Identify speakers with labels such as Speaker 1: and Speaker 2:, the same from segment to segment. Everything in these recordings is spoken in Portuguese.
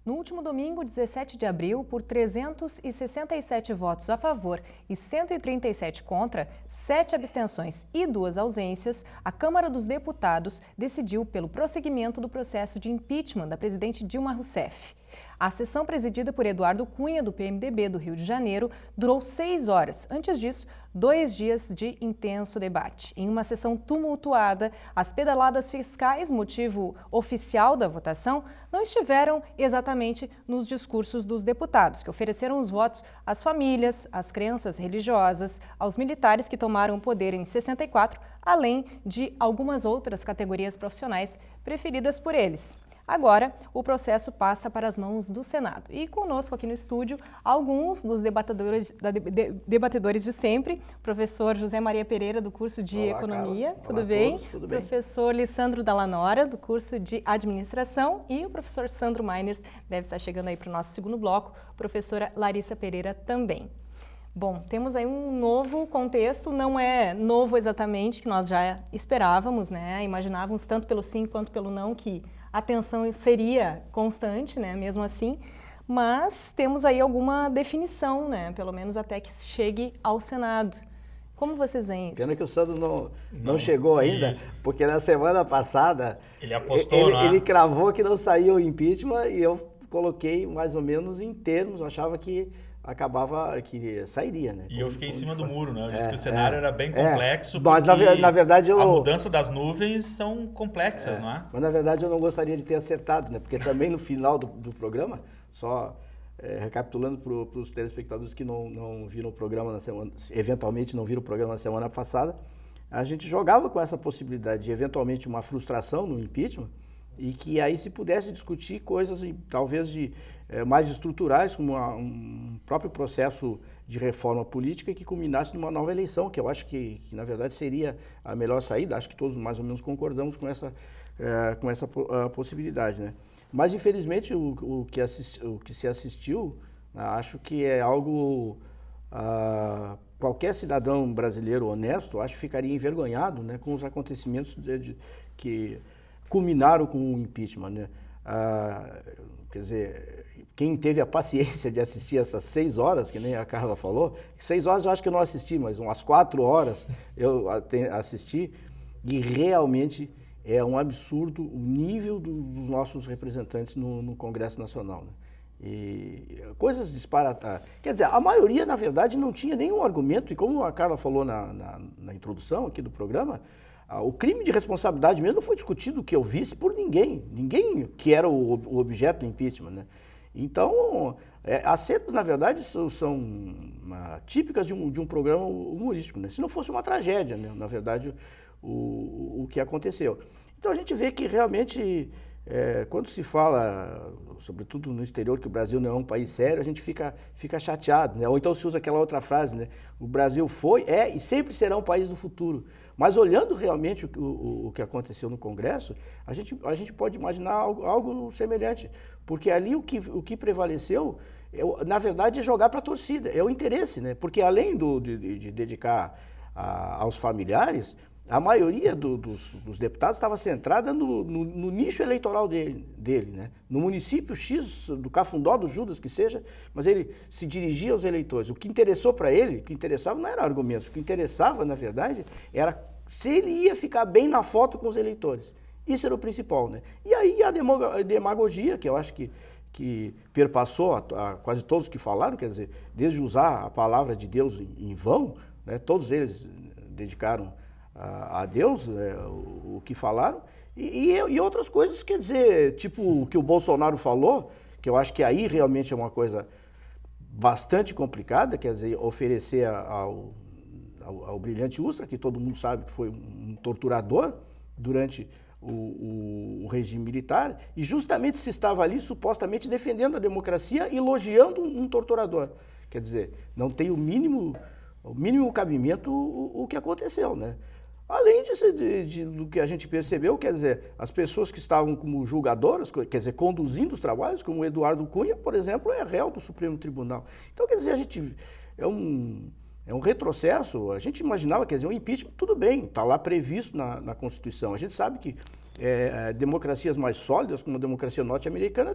Speaker 1: No último domingo, 17 de abril, por 367 votos a favor e 137 contra, 7 abstenções e 2 ausências, a Câmara dos Deputados decidiu pelo prosseguimento do processo de impeachment da presidente Dilma Rousseff. A sessão presidida por Eduardo Cunha, do PMDB do Rio de Janeiro, durou 6 horas. Antes disso, 2 dias de intenso debate. Em uma sessão tumultuada, as pedaladas fiscais, motivo oficial da votação, não estiveram exatamente nos discursos dos deputados, que ofereceram os votos às famílias, às crenças religiosas, aos militares que tomaram o poder em 64, além de algumas outras categorias profissionais preferidas por eles. Agora, o processo passa para as mãos do Senado. E conosco aqui no estúdio, alguns dos debatedores de sempre. Professor José Maria Pereira, do curso de Economia.
Speaker 2: Carla.
Speaker 1: Tudo
Speaker 2: Olá
Speaker 1: bem?
Speaker 2: A todos, tudo bem.
Speaker 1: Professor Lissandro Dallanora, do curso de Administração. E o professor Sandro Meiners, deve estar chegando aí para o nosso segundo bloco. Professora Larissa Pereira também. Bom, temos aí um novo contexto, não é novo exatamente, que nós já esperávamos, né? Imaginávamos tanto pelo sim quanto pelo não que a tensão seria constante, né, mesmo assim, mas temos aí alguma definição, né, pelo menos até que chegue ao Senado. Como vocês veem isso?
Speaker 2: Pena que o Sandro não chegou ainda, porque na semana passada
Speaker 3: ele apostou,
Speaker 2: ele cravou que não saiu o impeachment e eu coloquei mais ou menos em termos, eu achava que acabava, que sairia, né?
Speaker 3: E eu fiquei em cima do muro, né? Eu disse que o cenário era bem complexo,
Speaker 2: mas na verdade
Speaker 3: a mudança das nuvens são complexas, não é?
Speaker 2: Mas na verdade eu não gostaria de ter acertado, né? Porque também no final do programa, só recapitulando para os telespectadores que não viram o programa na semana, eventualmente não viram o programa na semana passada, a gente jogava com essa possibilidade de eventualmente uma frustração no impeachment e que aí se pudesse discutir coisas talvez mais estruturais, como um próprio processo de reforma política que culminasse numa nova eleição, que eu acho que na verdade seria a melhor saída. Acho que todos mais ou menos concordamos com essa possibilidade, né? Mas infelizmente o que se assistiu, acho que é algo... qualquer cidadão brasileiro honesto, acho que ficaria envergonhado, né, com os acontecimentos que culminaram com o impeachment, né? Quer dizer, quem teve a paciência de assistir essas 6 horas, que nem a Carla falou, 6 horas eu acho que eu não assisti, mas umas 4 horas eu assisti, e realmente é um absurdo o nível dos nossos representantes no Congresso Nacional, né? E coisas disparatadas. Quer dizer, a maioria, na verdade, não tinha nenhum argumento, e como a Carla falou na introdução aqui do programa, o crime de responsabilidade mesmo não foi discutido, que eu visse, por ninguém que era o objeto do impeachment, né? Então, as cenas, na verdade, são típicas de um programa humorístico, né? Se não fosse uma tragédia, né? Na verdade, o que aconteceu. Então, a gente vê que realmente, quando se fala, sobretudo no exterior, que o Brasil não é um país sério, a gente fica chateado, né? Ou então se usa aquela outra frase, né? O Brasil foi, e sempre será um país do futuro. Mas olhando realmente o que aconteceu no Congresso, a gente pode imaginar algo semelhante. Porque ali o que prevaleceu, na verdade, é jogar para a torcida, é o interesse, né? Porque além de dedicar aos familiares, a maioria dos deputados estava centrada no nicho eleitoral dele, né? No município X, do Cafundó, do Judas, que seja, mas ele se dirigia aos eleitores. O que interessou para ele, o que interessava não era argumentos, o que interessava, na verdade, era se ele ia ficar bem na foto com os eleitores. Isso era o principal, né? E aí a demagogia, que eu acho que perpassou a quase todos que falaram, quer dizer, desde usar a palavra de Deus em vão, né? Todos eles dedicaram a Deus o que falaram, e outras coisas, quer dizer, tipo o que o Bolsonaro falou, que eu acho que aí realmente é uma coisa bastante complicada, quer dizer, oferecer ao Brilhante Ustra, que todo mundo sabe que foi um torturador durante o regime militar, e justamente se estava ali supostamente defendendo a democracia, elogiando um torturador. Quer dizer, não tem o mínimo cabimento o que aconteceu, né? Além do que a gente percebeu, quer dizer, as pessoas que estavam como julgadoras, quer dizer, conduzindo os trabalhos, como o Eduardo Cunha, por exemplo, é réu do Supremo Tribunal. Então, quer dizer, a gente é um retrocesso. A gente imaginava, quer dizer, um impeachment, tudo bem, está lá previsto na Constituição. A gente sabe que democracias mais sólidas, como a democracia norte-americana,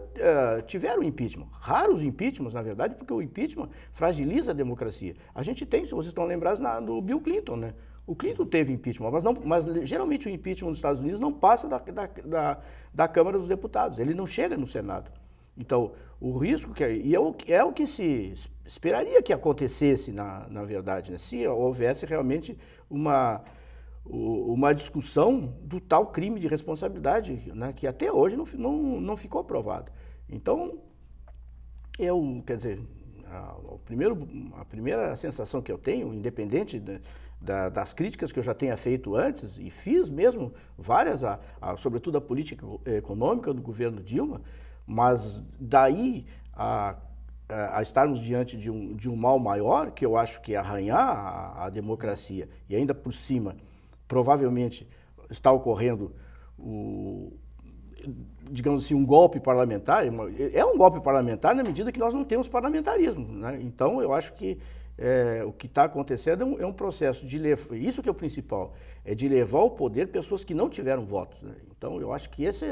Speaker 2: tiveram impeachment. Raros impeachments, na verdade, porque o impeachment fragiliza a democracia. A gente tem, se vocês estão lembrados, do Bill Clinton, né? O Clinton teve impeachment, mas geralmente o impeachment nos Estados Unidos não passa da Câmara dos Deputados, ele não chega no Senado. Então, o risco é o que se esperaria que acontecesse, na verdade, né? Se houvesse realmente uma discussão do tal crime de responsabilidade, né? Que até hoje não ficou aprovado. Então, quer dizer, a primeira sensação que eu tenho, independente das críticas que eu já tenha feito antes, e fiz mesmo várias, sobretudo a política econômica do governo Dilma, mas daí a estarmos diante de um mal maior, que eu acho que é arranhar a democracia, e ainda por cima, provavelmente está ocorrendo digamos assim, um golpe parlamentar. É um golpe parlamentar na medida que nós não temos parlamentarismo, né? Então, eu acho que o que está acontecendo é um processo de levar, isso que é o principal, é de levar ao poder pessoas que não tiveram votos, né? Então, eu acho que esse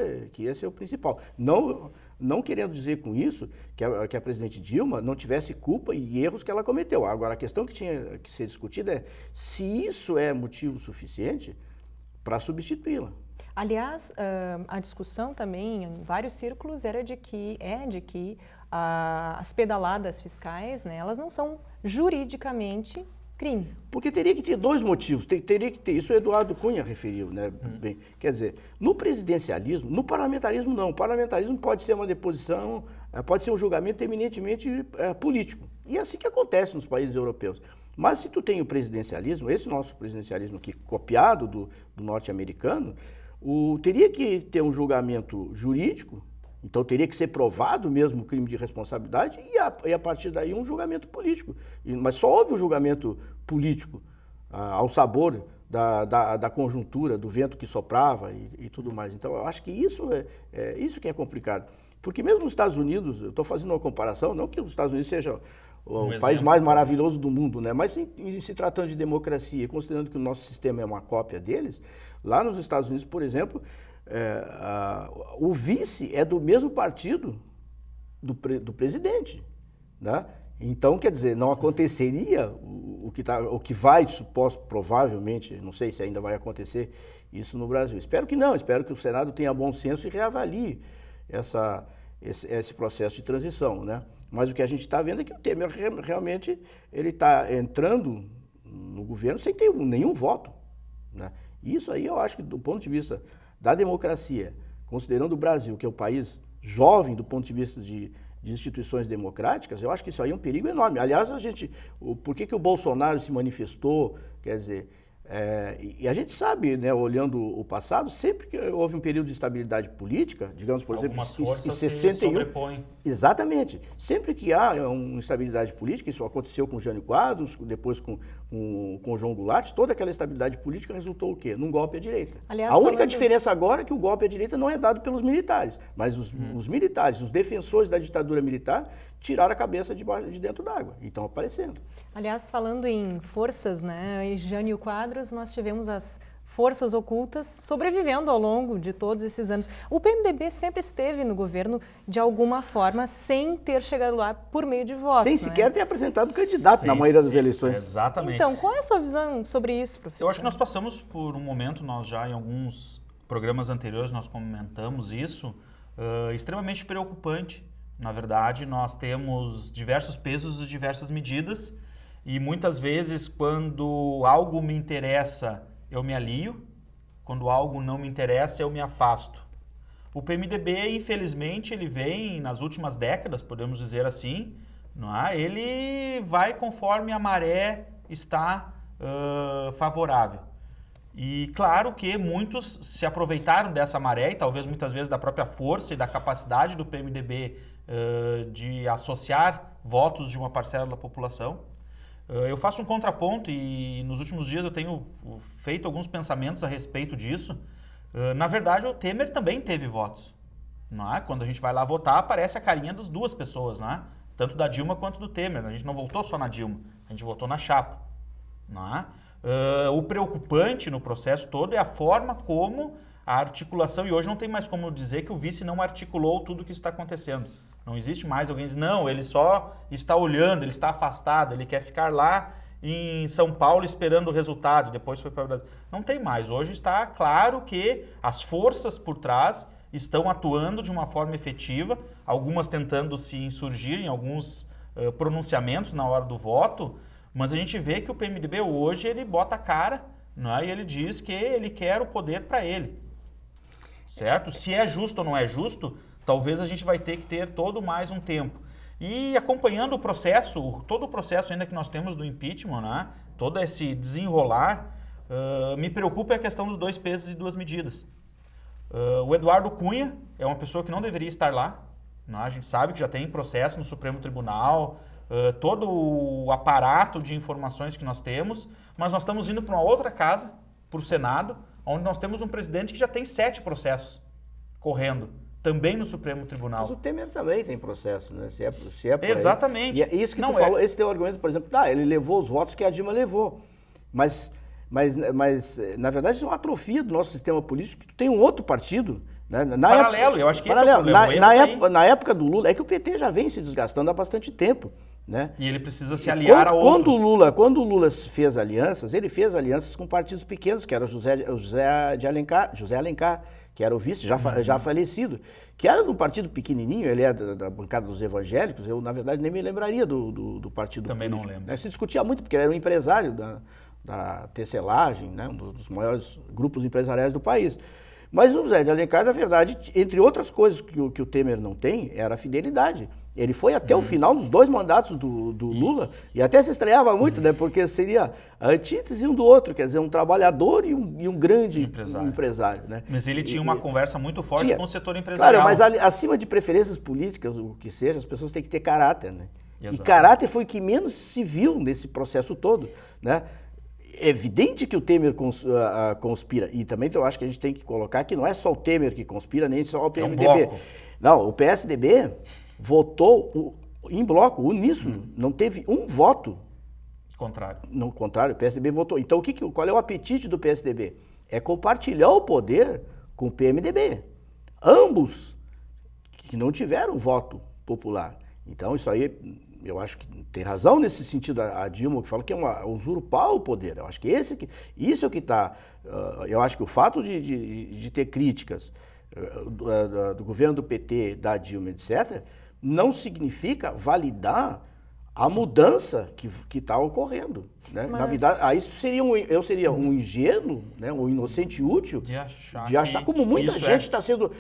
Speaker 2: é o principal. Não querendo dizer com isso que a presidente Dilma não tivesse culpa e erros que ela cometeu. Agora, a questão que tinha que ser discutida é se isso é motivo suficiente para substituí-la.
Speaker 1: Aliás, a discussão também em vários círculos era de que as pedaladas fiscais, né, elas não são juridicamente crime.
Speaker 2: Porque teria que ter dois motivos, teria que ter, isso o Eduardo Cunha referiu, né? Bem, quer dizer, no presidencialismo, no parlamentarismo não, o parlamentarismo pode ser uma deposição, pode ser um julgamento eminentemente político, e é assim que acontece nos países europeus. Mas se tu tem o presidencialismo, esse nosso presidencialismo aqui, copiado do norte-americano, teria que ter um julgamento jurídico, então teria que ser provado mesmo o crime de responsabilidade e a partir daí um julgamento político. Mas só houve um julgamento político ao sabor da conjuntura, do vento que soprava e tudo mais. Então eu acho que isso que é complicado. Porque mesmo nos Estados Unidos, eu estou fazendo uma comparação, não que os Estados Unidos seja o país mais maravilhoso do mundo, né? Mas em se tratando de democracia, considerando que o nosso sistema é uma cópia deles, lá nos Estados Unidos, por exemplo, o vice é do mesmo partido do presidente, né? Então, quer dizer, não aconteceria o que vai, provavelmente, não sei se ainda vai acontecer isso no Brasil. Espero que não, espero que o Senado tenha bom senso e reavalie esse processo de transição, né? Mas o que a gente está vendo é que o Temer realmente ele está entrando no governo sem ter nenhum voto, né? Isso aí eu acho que do ponto de vista da democracia, considerando o Brasil, que é um país jovem do ponto de vista de instituições democráticas, eu acho que isso aí é um perigo enorme. Aliás, por que o Bolsonaro se manifestou, quer dizer, e a gente sabe, né, olhando o passado, sempre que houve um período de estabilidade política, digamos, por exemplo, em 61, exatamente, sempre que há uma instabilidade política, isso aconteceu com Jânio Quadros, depois com João Goulart, toda aquela estabilidade política resultou o quê? Num golpe à direita. Aliás, a única diferença agora é que o golpe à direita não é dado pelos militares, mas os militares, os defensores da ditadura militar, tiraram a cabeça de dentro d'água e estão aparecendo.
Speaker 1: Aliás, falando em forças, né, em Jânio Quadros, nós tivemos as forças ocultas sobrevivendo ao longo de todos esses anos. O PMDB sempre esteve no governo de alguma forma, sem ter chegado lá por meio de votos.
Speaker 2: Sem sequer ter apresentado candidato na maioria das eleições.
Speaker 3: Exatamente.
Speaker 1: Então, qual é a sua visão sobre isso, professor?
Speaker 3: Eu acho que nós passamos por um momento, nós já em alguns programas anteriores nós comentamos isso, extremamente preocupante. Na verdade, nós temos diversos pesos e diversas medidas e muitas vezes quando algo me interessa, eu me alio, quando algo não me interessa, eu me afasto. O PMDB, infelizmente, ele vem nas últimas décadas, podemos dizer assim, não é? Ele vai conforme a maré está favorável. E claro que muitos se aproveitaram dessa maré e talvez muitas vezes da própria força e da capacidade do PMDB de associar votos de uma parcela da população. Eu faço um contraponto e nos últimos dias eu tenho feito alguns pensamentos a respeito disso. Na verdade, o Temer também teve votos. Não é? Quando a gente vai lá votar, aparece a carinha das duas pessoas, não é? Tanto da Dilma quanto do Temer. A gente não votou só na Dilma, a gente votou na chapa. Não é? O preocupante no processo todo é a forma como a articulação, e hoje não tem mais como dizer que o vice não articulou tudo o que está acontecendo. Não existe mais alguém que diz, não, ele só está olhando, ele está afastado, ele quer ficar lá em São Paulo esperando o resultado, depois foi para o Brasil. Não tem mais. Hoje está claro que as forças por trás estão atuando de uma forma efetiva, algumas tentando se insurgir em alguns pronunciamentos na hora do voto, mas a gente vê que o PMDB hoje ele bota a cara, não é? E ele diz que ele quer o poder para ele. Certo? Se é justo ou não é justo, talvez a gente vai ter que ter todo mais um tempo. E acompanhando o processo, todo o processo ainda que nós temos do impeachment, né? Todo esse desenrolar, me preocupa a questão dos 2 pesos e 2 medidas. O Eduardo Cunha é uma pessoa que não deveria estar lá. Né? A gente sabe que já tem processo no Supremo Tribunal, todo o aparato de informações que nós temos, mas nós estamos indo para uma outra casa, para o Senado, onde nós temos um presidente que já tem 7 processos correndo, também no Supremo Tribunal.
Speaker 2: Mas o Temer também tem processo, né? Se é por
Speaker 3: Exatamente.
Speaker 2: Aí. E é isso que tu falou, esse teu argumento, por exemplo, ele levou os votos que a Dilma levou, mas na verdade isso é uma atrofia do nosso sistema político, que tu tem um outro partido, né?
Speaker 3: Paralelo, eu acho que esse é o problema.
Speaker 2: Na época do Lula, é que o PT já vem se desgastando há bastante tempo. Né?
Speaker 3: E ele precisa se aliar a outros.
Speaker 2: Quando o Lula fez alianças, ele fez alianças com partidos pequenos, que era o José Alencar, que era o vice, já falecido, que era do partido pequenininho, ele é da bancada dos evangélicos, eu, na verdade, nem me lembraria do partido
Speaker 3: Também
Speaker 2: político.
Speaker 3: Não lembro.
Speaker 2: Né? Se discutia muito, porque ele era um empresário da tecelagem, né? Um dos maiores grupos empresariais do país. Mas o José de Alencar, na verdade, entre outras coisas que o Temer não tem, era a fidelidade. Ele foi até o final dos 2 mandatos do Lula e até se estranhava muito, né? Porque seria a antítese um do outro, quer dizer, um trabalhador e um grande empresário, né?
Speaker 3: Mas ele tinha uma conversa muito forte com o setor empresarial.
Speaker 2: Claro, mas acima de preferências políticas, o que seja, as pessoas têm que ter caráter, né?
Speaker 3: Exatamente.
Speaker 2: E caráter foi o que menos se viu nesse processo todo, né? É evidente que o Temer conspira, e também eu acho que a gente tem que colocar que não é só o Temer que conspira, nem só o PMDB.
Speaker 3: É um bloco.
Speaker 2: Não, o PSDB votou em bloco, uníssono, não teve um voto.
Speaker 3: Contrário.
Speaker 2: No contrário, o PSDB votou. Então, qual é o apetite do PSDB? É compartilhar o poder com o PMDB. Ambos que não tiveram voto popular. Então, isso aí, eu acho que tem razão nesse sentido a Dilma, que fala que é usurpar o poder. Eu acho que isso é o que está... eu acho que o fato de ter críticas do governo do PT, da Dilma, etc., não significa validar a mudança que está ocorrendo. Né? Na verdade, aí eu seria um ingênuo, né? Um inocente útil de achar como muita gente está sendo...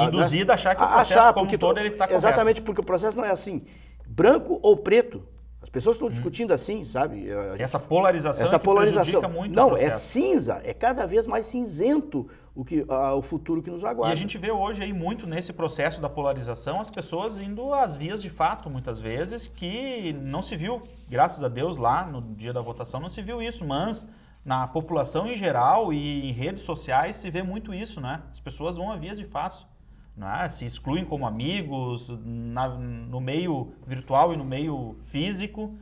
Speaker 3: induzida a achar que o processo como todo ele está correto.
Speaker 2: Exatamente, porque o processo não é assim, branco ou preto. As pessoas estão discutindo assim, sabe?
Speaker 3: Essa polarização
Speaker 2: que
Speaker 3: prejudica muito o processo.
Speaker 2: Não, é cinza, é cada vez mais cinzento o futuro que nos aguarda.
Speaker 3: E a gente vê hoje aí muito nesse processo da polarização as pessoas indo às vias de fato, muitas vezes, que não se viu, graças a Deus, lá no dia da votação não se viu isso, mas na população em geral e em redes sociais se vê muito isso, né? As pessoas vão a vias de fato. Né? Se excluem como amigos, no meio virtual e no meio físico.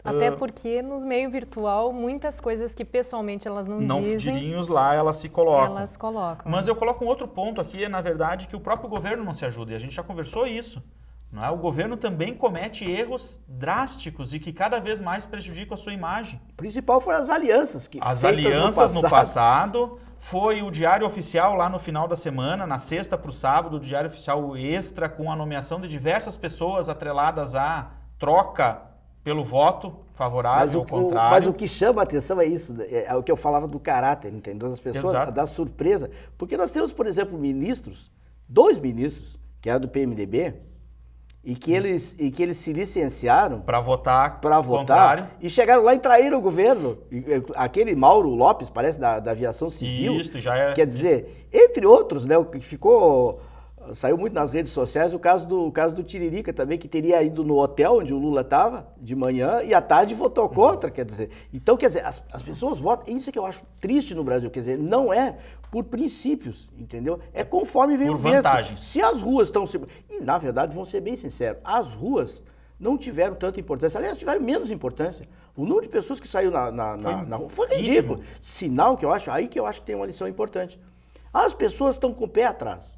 Speaker 1: Até porque no meio virtual, muitas coisas que pessoalmente elas não dizem...
Speaker 3: Dirinhos lá, elas se colocam.
Speaker 1: Elas colocam.
Speaker 3: Mas eu coloco um outro ponto aqui, na verdade, que o próprio governo não se ajuda. E a gente já conversou isso. Não é? O governo também comete erros drásticos e que cada vez mais prejudicam a sua imagem.
Speaker 2: O principal foram as alianças.
Speaker 3: As alianças no passado... Foi o Diário Oficial lá no final da semana, na sexta para o sábado, o Diário Oficial Extra, com a nomeação de diversas pessoas atreladas à troca pelo voto favorável ou contrário.
Speaker 2: Mas o que chama a atenção é isso, é o que eu falava do caráter, entendeu? Das pessoas, da surpresa. Porque nós temos, por exemplo, 2 ministros, que eram do PMDB, e que eles se licenciaram
Speaker 3: para votar contrário.
Speaker 2: E chegaram lá e traíram o governo. Aquele Mauro Lopes, parece, da aviação civil.
Speaker 3: Isso, já é...
Speaker 2: Quer dizer, entre outros, né, o que saiu muito nas redes sociais, o caso do Tiririca também, que teria ido no hotel onde o Lula estava de manhã e à tarde votou contra, quer dizer. Então, quer dizer, as pessoas votam, isso é que eu acho triste no Brasil, quer dizer, não é por princípios, entendeu? É conforme vem o vento.
Speaker 3: Por vantagens.
Speaker 2: Se as ruas estão... E, na verdade, vamos ser bem sinceros, as ruas não tiveram tanta importância, aliás, tiveram menos importância. O número de pessoas que saiu na rua foi ridículo. Sinal que eu acho, aí que eu acho que tem uma lição importante. As pessoas estão com o pé atrás.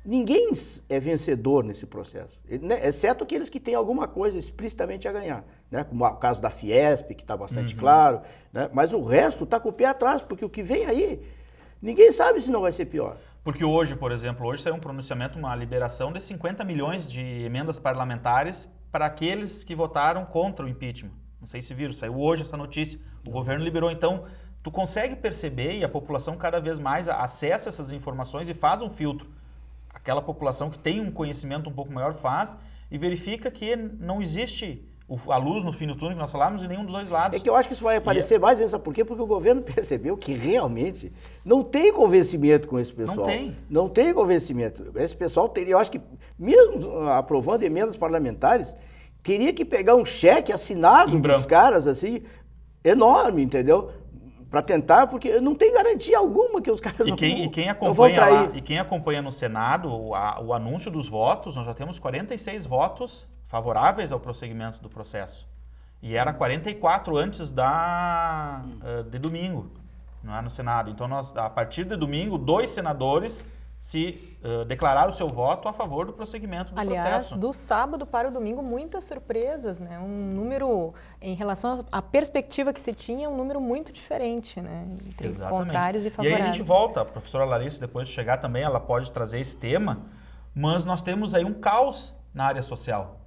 Speaker 2: Ninguém é vencedor nesse processo, exceto aqueles que têm alguma coisa explicitamente a ganhar, né? Como o caso da Fiesp, que está bastante claro, né? Mas o resto está com o pé atrás, porque o que vem aí, ninguém sabe se não vai ser pior.
Speaker 3: Porque hoje, por exemplo, hoje saiu um pronunciamento, uma liberação de 50 milhões de emendas parlamentares para aqueles que votaram contra o impeachment. Não sei se viram, saiu hoje essa notícia. O governo liberou, então, tu consegue perceber e a população cada vez mais acessa essas informações e faz um filtro. Aquela população que tem um conhecimento um pouco maior faz e verifica que não existe a luz no fim do túnel que nós falamos de nenhum dos dois lados.
Speaker 2: É que eu acho que isso vai aparecer mais, sabe por quê? Porque o governo percebeu que realmente não tem convencimento com esse pessoal.
Speaker 3: Não tem.
Speaker 2: Não tem convencimento. Esse pessoal teria, eu acho que mesmo aprovando emendas parlamentares, teria que pegar um cheque assinado dos caras, assim, enorme, entendeu? Para tentar, porque não tem garantia alguma que os caras não vão trair.
Speaker 3: E quem acompanha no Senado o anúncio dos votos, nós já temos 46 votos favoráveis ao prosseguimento do processo. E era 44 antes de domingo, não é, no Senado. Então, a partir de domingo, 2 senadores declararam o seu voto a favor do prosseguimento do processo.
Speaker 1: Aliás, do sábado para o domingo, muitas surpresas, né? Um número, em relação à perspectiva que se tinha, um número muito diferente, né? Entre contrários e favoráveis.
Speaker 3: E aí a gente volta, a professora Larissa, depois de chegar também, ela pode trazer esse tema, mas nós temos aí um caos na área social.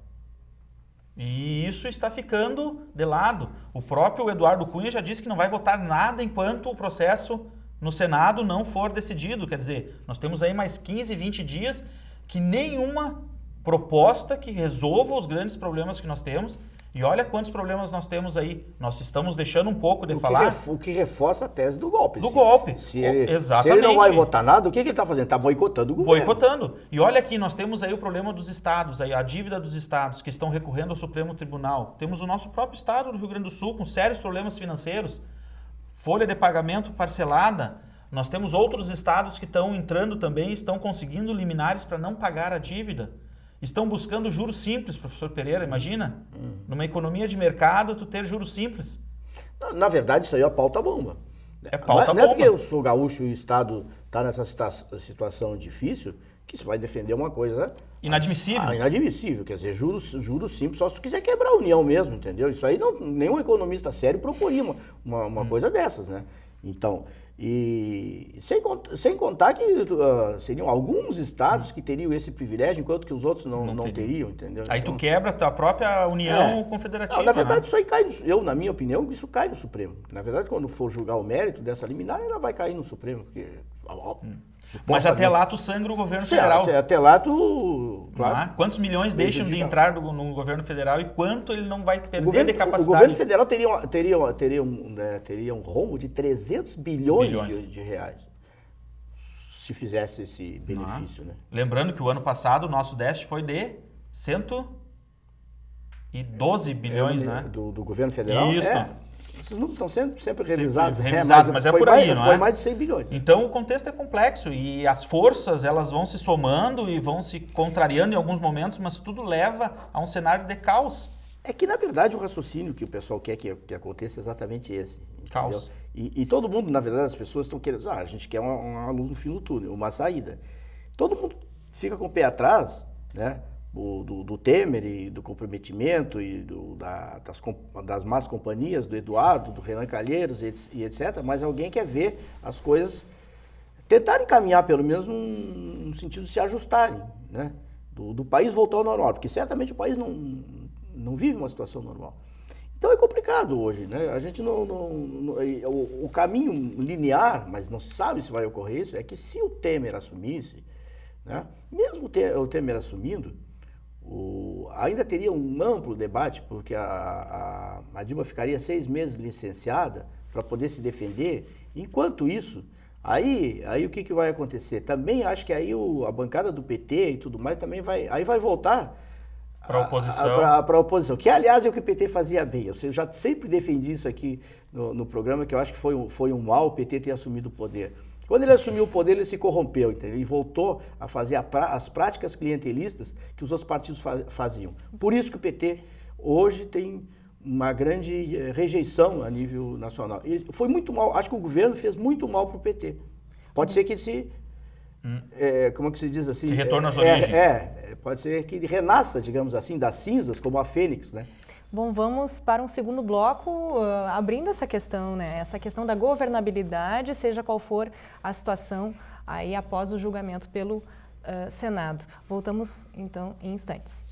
Speaker 3: E isso está ficando de lado. O próprio Eduardo Cunha já disse que não vai votar nada enquanto o processo no Senado não for decidido. Quer dizer, nós temos aí mais 15, 20 dias que nenhuma proposta que resolva os grandes problemas que nós temos. E olha quantos problemas nós temos aí. Nós estamos deixando um pouco de falar...
Speaker 2: O que reforça a tese do golpe.
Speaker 3: Golpe.
Speaker 2: Exatamente. Se ele não vai votar nada, o que ele está fazendo? Está boicotando o governo.
Speaker 3: Boicotando. E olha aqui, nós temos aí o problema dos estados, aí, a dívida dos estados que estão recorrendo ao Supremo Tribunal. Temos o nosso próprio estado do Rio Grande do Sul com sérios problemas financeiros. Folha de pagamento parcelada. Nós temos outros estados que estão entrando também, estão conseguindo liminares para não pagar a dívida. Estão buscando juros simples, professor Pereira, imagina? Numa economia de mercado, tu ter juros simples.
Speaker 2: Na verdade, isso aí é a pauta-bomba.
Speaker 3: É pauta-bomba.
Speaker 2: Não é porque eu sou gaúcho e o Estado está nessa situação difícil que você vai defender uma coisa...
Speaker 3: Inadmissível.
Speaker 2: Inadmissível. Quer dizer, juros simples, só se tu quiser quebrar a União mesmo, entendeu? Isso aí nenhum economista sério procuraria uma coisa dessas, né? Então... E sem contar que seriam alguns estados que teriam esse privilégio, enquanto que os outros não teriam, entendeu?
Speaker 3: Aí então, tu quebra a própria União Confederativa.
Speaker 2: Não, na verdade, isso aí cai, na minha opinião, isso cai no Supremo. Na verdade, quando for julgar o mérito dessa liminar, ela vai cair no Supremo, porque...
Speaker 3: Mas até lá tu sangra o governo federal.
Speaker 2: Até lá tu... Claro,
Speaker 3: quantos milhões deixam de entrar no governo federal e quanto ele não vai perder de capacidade?
Speaker 2: O governo federal teria um rombo de 300 bilhões de reais se fizesse esse benefício. Né?
Speaker 3: Lembrando que o ano passado o nosso déficit foi de 112 bilhões, né?
Speaker 2: Do governo federal?
Speaker 3: Isso.
Speaker 2: Esses números estão sempre revisados.
Speaker 3: Mas é por aí, não é?
Speaker 2: Foi mais de 100 bilhões.
Speaker 3: Então, o contexto é complexo e as forças, elas vão se somando e vão se contrariando em alguns momentos, mas tudo leva a um cenário de caos.
Speaker 2: É que, na verdade, o raciocínio que o pessoal quer que aconteça é exatamente esse.
Speaker 3: Caos.
Speaker 2: E todo mundo, na verdade, as pessoas estão querendo... a gente quer uma luz no fim do túnel, uma saída. Todo mundo fica com o pé atrás, né? Do Temer e do comprometimento e das más companhias, do Eduardo, do Renan Calheiros e etc. Mas alguém quer ver as coisas tentarem caminhar, pelo menos, no sentido de se ajustarem, né? Do país voltar ao normal, porque certamente o país não vive uma situação normal. Então é complicado hoje, né? A gente o caminho linear, mas não se sabe se vai ocorrer isso, é que se o Temer assumisse, né? Mesmo o Temer assumindo, ainda teria um amplo debate, porque a Dilma ficaria 6 meses licenciada para poder se defender. Enquanto isso, aí o que vai acontecer? Também acho que aí a bancada do PT e tudo mais também vai voltar
Speaker 3: para a oposição.
Speaker 2: Para a oposição, que aliás é o que o PT fazia bem. Eu já sempre defendi isso aqui no programa, que eu acho que foi um mal o PT ter assumido o poder. Quando ele assumiu o poder, ele se corrompeu, entendeu? E voltou a fazer as práticas clientelistas que os outros partidos faziam. Por isso que o PT hoje tem uma grande rejeição a nível nacional. E foi muito mal, acho que o governo fez muito mal para o PT. Pode ser que como é que se diz assim?
Speaker 3: Se retorna às origens.
Speaker 2: Pode ser que ele renasça, digamos assim, das cinzas, como a fênix, né?
Speaker 1: Bom, vamos para um segundo bloco, abrindo essa questão, né? Essa questão da governabilidade, seja qual for a situação aí após o julgamento pelo Senado. Voltamos, então, em instantes.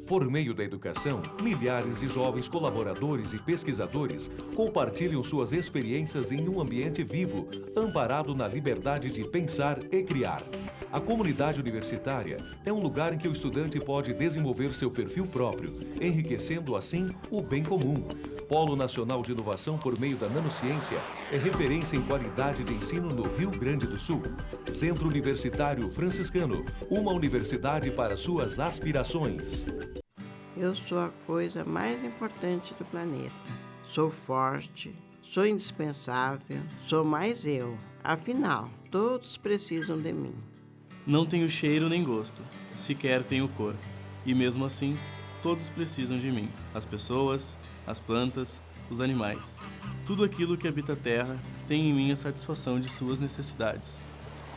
Speaker 4: Por meio da educação, milhares de jovens colaboradores e pesquisadores compartilham suas experiências em um ambiente vivo, amparado na liberdade de pensar e criar. A comunidade universitária é um lugar em que o estudante pode desenvolver seu perfil próprio, enriquecendo assim o bem comum. Polo Nacional de Inovação por meio da Nanociência é referência em qualidade de ensino no Rio Grande do Sul. Centro Universitário Franciscano, uma universidade para suas aspirações.
Speaker 5: Eu sou a coisa mais importante do planeta. Sou forte, sou indispensável, sou mais eu. Afinal, todos precisam de mim.
Speaker 6: Não tenho cheiro nem gosto, sequer tenho cor. E mesmo assim, todos precisam de mim. As pessoas, as plantas, os animais. Tudo aquilo que habita a terra tem em mim a satisfação de suas necessidades.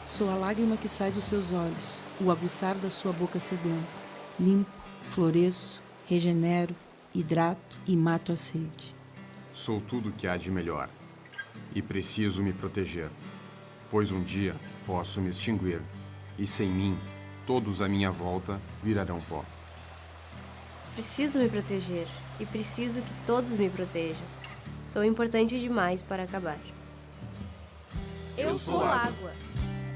Speaker 7: Sou a lágrima que sai dos seus olhos, o aguçar da sua boca sedenta. Limpo, floresço, regenero, hidrato e mato a sede.
Speaker 8: Sou tudo que há de melhor e preciso me proteger, pois um dia posso me extinguir e sem mim, todos à minha volta virarão pó.
Speaker 9: Preciso me proteger e preciso que todos me protejam. Sou importante demais para acabar. Eu sou água.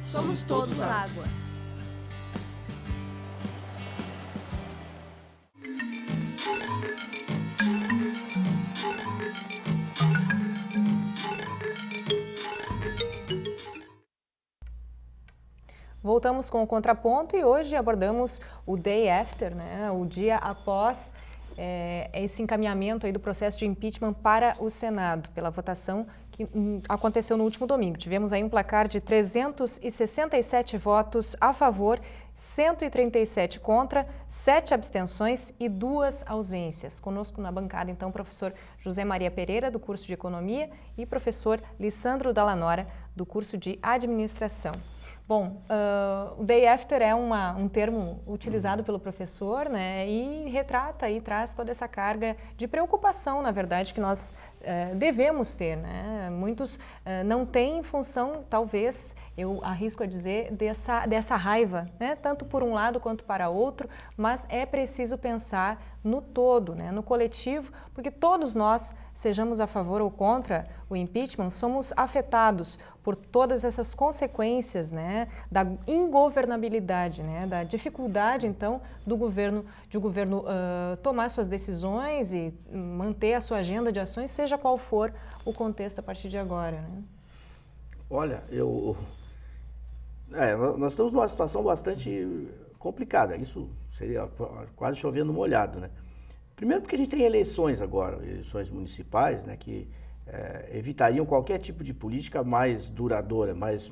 Speaker 9: Somos todos água.
Speaker 1: Voltamos com o Contraponto e hoje abordamos o Day After, né? O dia após esse encaminhamento aí do processo de impeachment para o Senado, pela votação que aconteceu no último domingo. Tivemos aí um placar de 367 votos a favor, 137 contra, 7 abstenções e 2 ausências. Conosco na bancada, então, o professor José Maria Pereira, do curso de Economia, e professor Lissandro Dallanora, do curso de Administração. Bom, o Day After é um termo utilizado pelo professor, né, e retrata e traz toda essa carga de preocupação, na verdade, que nós devemos ter, né? Muitos não têm em função, talvez, eu arrisco a dizer, dessa raiva, né? Tanto por um lado quanto para outro, mas é preciso pensar no todo, né? No coletivo, porque todos nós, sejamos a favor ou contra o impeachment, somos afetados por todas essas consequências, né? Da ingovernabilidade, né? Da dificuldade, então, do governo tomar suas decisões e manter a sua agenda de ações, seja qual for o contexto a partir de agora, né?
Speaker 2: Olha, nós estamos numa situação bastante complicada. Isso seria quase chovendo molhado, né? Primeiro porque a gente tem eleições agora, eleições municipais, né, que evitariam qualquer tipo de política mais duradoura, mais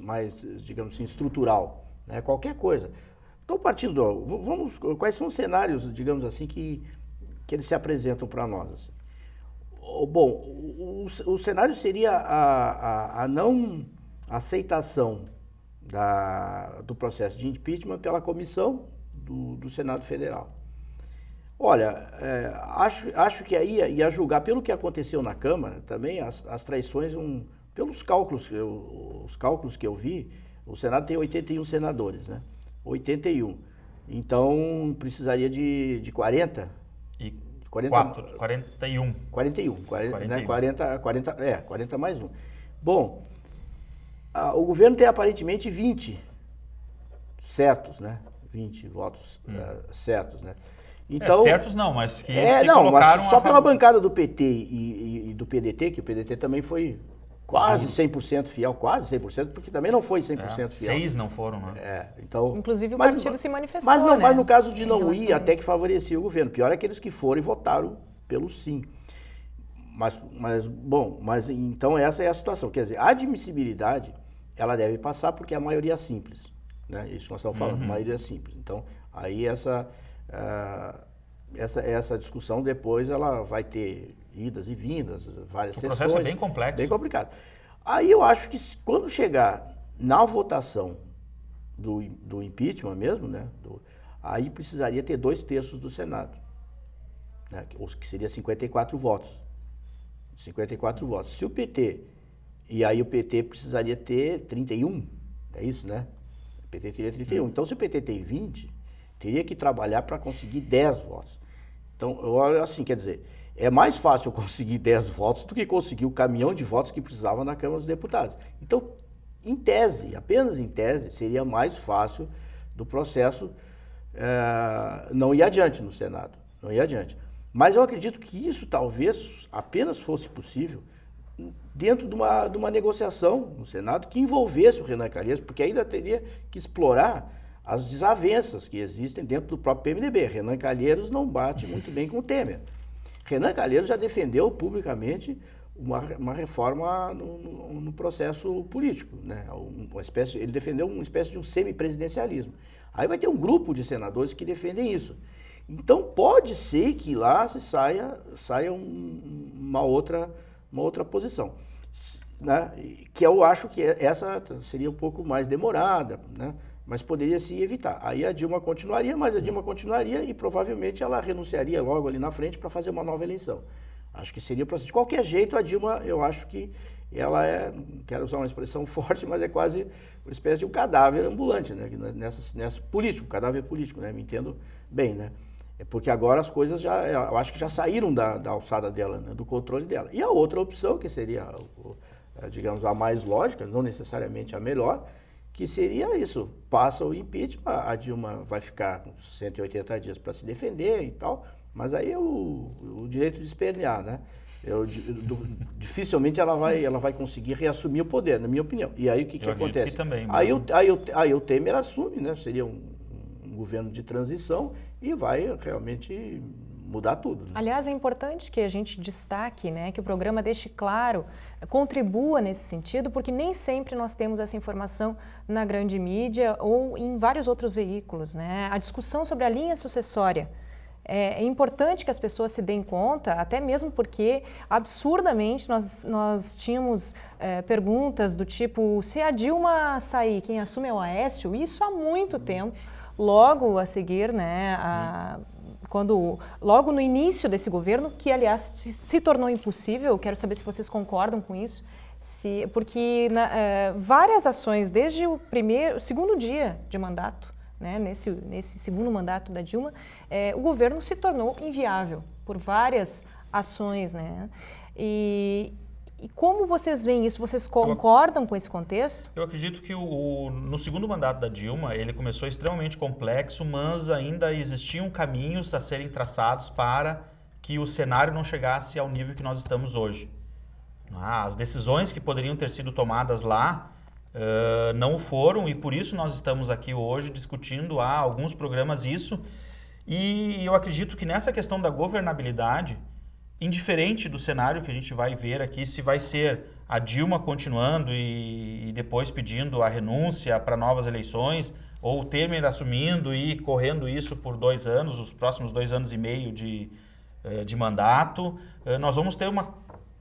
Speaker 2: digamos assim, estrutural, né? Qualquer coisa. Então, quais são os cenários, digamos assim, que eles se apresentam para nós? Assim? Bom, o cenário seria a não aceitação do processo de impeachment pela comissão do Senado Federal. Olha, acho que aí ia julgar pelo que aconteceu na Câmara, também as traições, pelos cálculos, os cálculos que eu vi, o Senado tem 81 senadores, né? 81. Então, precisaria de 40.
Speaker 3: E
Speaker 2: 41. 40 mais um. Bom, o governo tem aparentemente 20 certos, né? 20 votos certos, né? Então,
Speaker 3: certos não, mas que se
Speaker 2: não,
Speaker 3: colocaram
Speaker 2: mas só pela bancada do PT e do PDT, que o PDT também foi quase 100% fiel, quase 100%, porque também não foi 100% fiel.
Speaker 3: 6 não foram, né?
Speaker 2: Então,
Speaker 1: inclusive o partido se manifestou, né?
Speaker 2: Mas no caso de não ir, até que favorecia o governo. Pior é aqueles que foram e votaram pelo sim. Mas então essa é a situação. Quer dizer, a admissibilidade, ela deve passar porque é a maioria simples, né? Isso nós estamos falando, maioria simples. Então, aí essa discussão depois ela vai ter idas e vindas, várias sessões.
Speaker 3: O processo é bem complexo.
Speaker 2: Bem complicado. Aí eu acho que quando chegar na votação do impeachment mesmo, né, aí precisaria ter 2/3 do Senado, né, que seria 54 votos. 54 votos. Se o PT, e aí o PT precisaria ter 31, é isso, né? O PT teria 31. Então, se o PT tem 20, teria que trabalhar para conseguir 10 votos. Então, eu olho assim, quer dizer, é mais fácil conseguir 10 votos do que conseguir o caminhão de votos que precisava na Câmara dos Deputados. Então, em tese, apenas em tese, seria mais fácil do processo não ir adiante no Senado, não ir adiante. Mas eu acredito que isso talvez apenas fosse possível dentro de uma negociação no Senado que envolvesse o Renan Calheiros, porque ainda teria que explorar as desavenças que existem dentro do próprio PMDB. Renan Calheiros não bate muito bem com o Temer. Renan Calheiros já defendeu publicamente uma reforma no processo político, né? Ele defendeu uma espécie de um semipresidencialismo. Aí vai ter um grupo de senadores que defendem isso. Então pode ser que lá se saia uma outra posição, né? Que eu acho que essa seria um pouco mais demorada, né? Mas poderia se evitar. Aí a Dilma continuaria, mas a Dilma continuaria e provavelmente ela renunciaria logo ali na frente para fazer uma nova eleição. Acho que seria o processo. De qualquer jeito, a Dilma, eu acho que ela não quero usar uma expressão forte, mas é quase uma espécie de um cadáver ambulante, né? Nessa político, cadáver político, né? Me entendo bem, né? É porque agora as coisas eu acho que já saíram da alçada dela, né? Do controle dela. E a outra opção, que seria, digamos, a mais lógica, não necessariamente a melhor, que seria isso, passa o impeachment, a Dilma vai ficar com 180 dias para se defender e tal, mas aí é o direito de espernear, né? Dificilmente ela vai conseguir reassumir o poder, na minha opinião. E aí o que acontece?
Speaker 3: Que também,
Speaker 2: aí o Temer assume, né? Seria um governo de transição e vai realmente mudar tudo, né?
Speaker 1: Aliás, é importante que a gente destaque, né, que o programa deixe claro, contribua nesse sentido, porque nem sempre nós temos essa informação na grande mídia ou em vários outros veículos, né? A discussão sobre a linha sucessória. É importante que as pessoas se deem conta, até mesmo porque, absurdamente, nós tínhamos perguntas do tipo, se a Dilma sair, quem assume é o Aécio? Isso há muito tempo. Logo a seguir, né, logo no início desse governo, que aliás se tornou impossível, eu quero saber se vocês concordam com isso, porque várias ações desde o segundo dia de mandato, né, nesse segundo mandato da Dilma, o governo se tornou inviável por várias ações, né? E como vocês veem isso? Vocês concordam com esse contexto?
Speaker 3: Eu acredito que no segundo mandato da Dilma, ele começou extremamente complexo, mas ainda existiam caminhos a serem traçados para que o cenário não chegasse ao nível que nós estamos hoje. As decisões que poderiam ter sido tomadas lá não foram, e por isso nós estamos aqui hoje discutindo há alguns programas isso. E eu acredito que nessa questão da governabilidade, indiferente do cenário que a gente vai ver aqui, se vai ser a Dilma continuando e depois pedindo a renúncia para novas eleições, ou o Temer assumindo e correndo isso por 2 anos, os próximos 2 anos e meio de mandato, nós vamos ter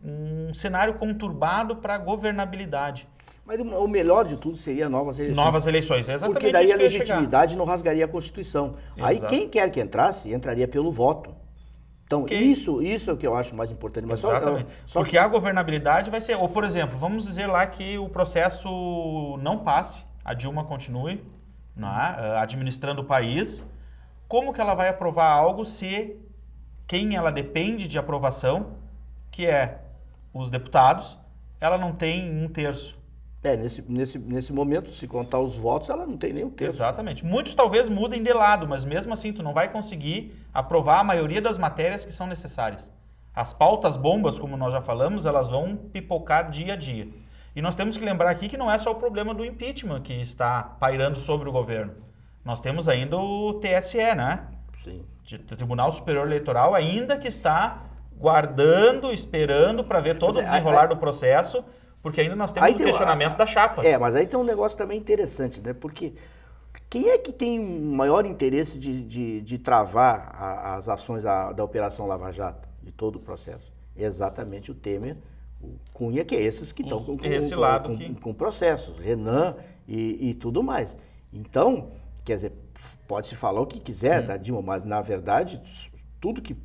Speaker 3: um cenário conturbado para a governabilidade.
Speaker 2: Mas o melhor de tudo seria novas eleições.
Speaker 3: Novas eleições, é exatamente
Speaker 2: porque daí
Speaker 3: isso
Speaker 2: a
Speaker 3: que eu ia chegar.
Speaker 2: legitimidade não rasgaria a Constituição.
Speaker 3: Exato.
Speaker 2: Aí quem quer que entrasse, entraria pelo voto. Então, isso é o que eu acho mais importante. Mas
Speaker 3: exatamente. Porque a governabilidade vai ser... Ou, por exemplo, vamos dizer lá que o processo não passe, a Dilma continue, né, administrando o país. Como que ela vai aprovar algo se quem ela depende de aprovação, que é os deputados, ela não tem 1/3?
Speaker 2: Nesse momento, se contar os votos, ela não tem nem 1/3.
Speaker 3: Exatamente. Muitos talvez mudem de lado, mas mesmo assim tu não vai conseguir aprovar a maioria das matérias que são necessárias. As pautas bombas, como nós já falamos, elas vão pipocar dia a dia. E nós temos que lembrar aqui que não é só o problema do impeachment que está pairando sobre o governo. Nós temos ainda o TSE, né?
Speaker 2: Sim.
Speaker 3: O Tribunal Superior Eleitoral ainda que está guardando, esperando para ver todo o desenrolar do processo, porque ainda nós temos o questionamento da chapa.
Speaker 2: Mas aí tem um negócio também interessante, né? Porque Quem é que tem o maior interesse de travar as ações da Operação Lava Jato, de todo o processo? Exatamente o Temer, o Cunha, que é esses que estão com processos, Renan e tudo mais. Então, quer dizer, pode-se falar o que quiser da Dilma, mas, na verdade, tudo que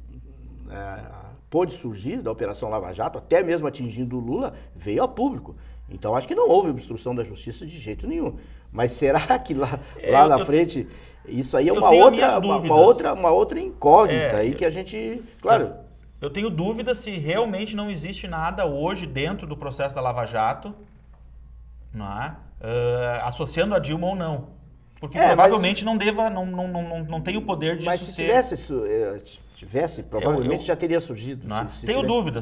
Speaker 2: pôde surgir da Operação Lava Jato, até mesmo atingindo o Lula, veio a público. Então, acho que não houve obstrução da justiça de jeito nenhum. Mas será que lá na frente, isso aí é uma outra incógnita aí que a gente, claro...
Speaker 3: Eu tenho dúvida se realmente não existe nada hoje dentro do processo da Lava Jato, não é? Associando a Dilma ou não. Porque provavelmente não tem o poder de
Speaker 2: mas se tivesse, provavelmente já teria surgido.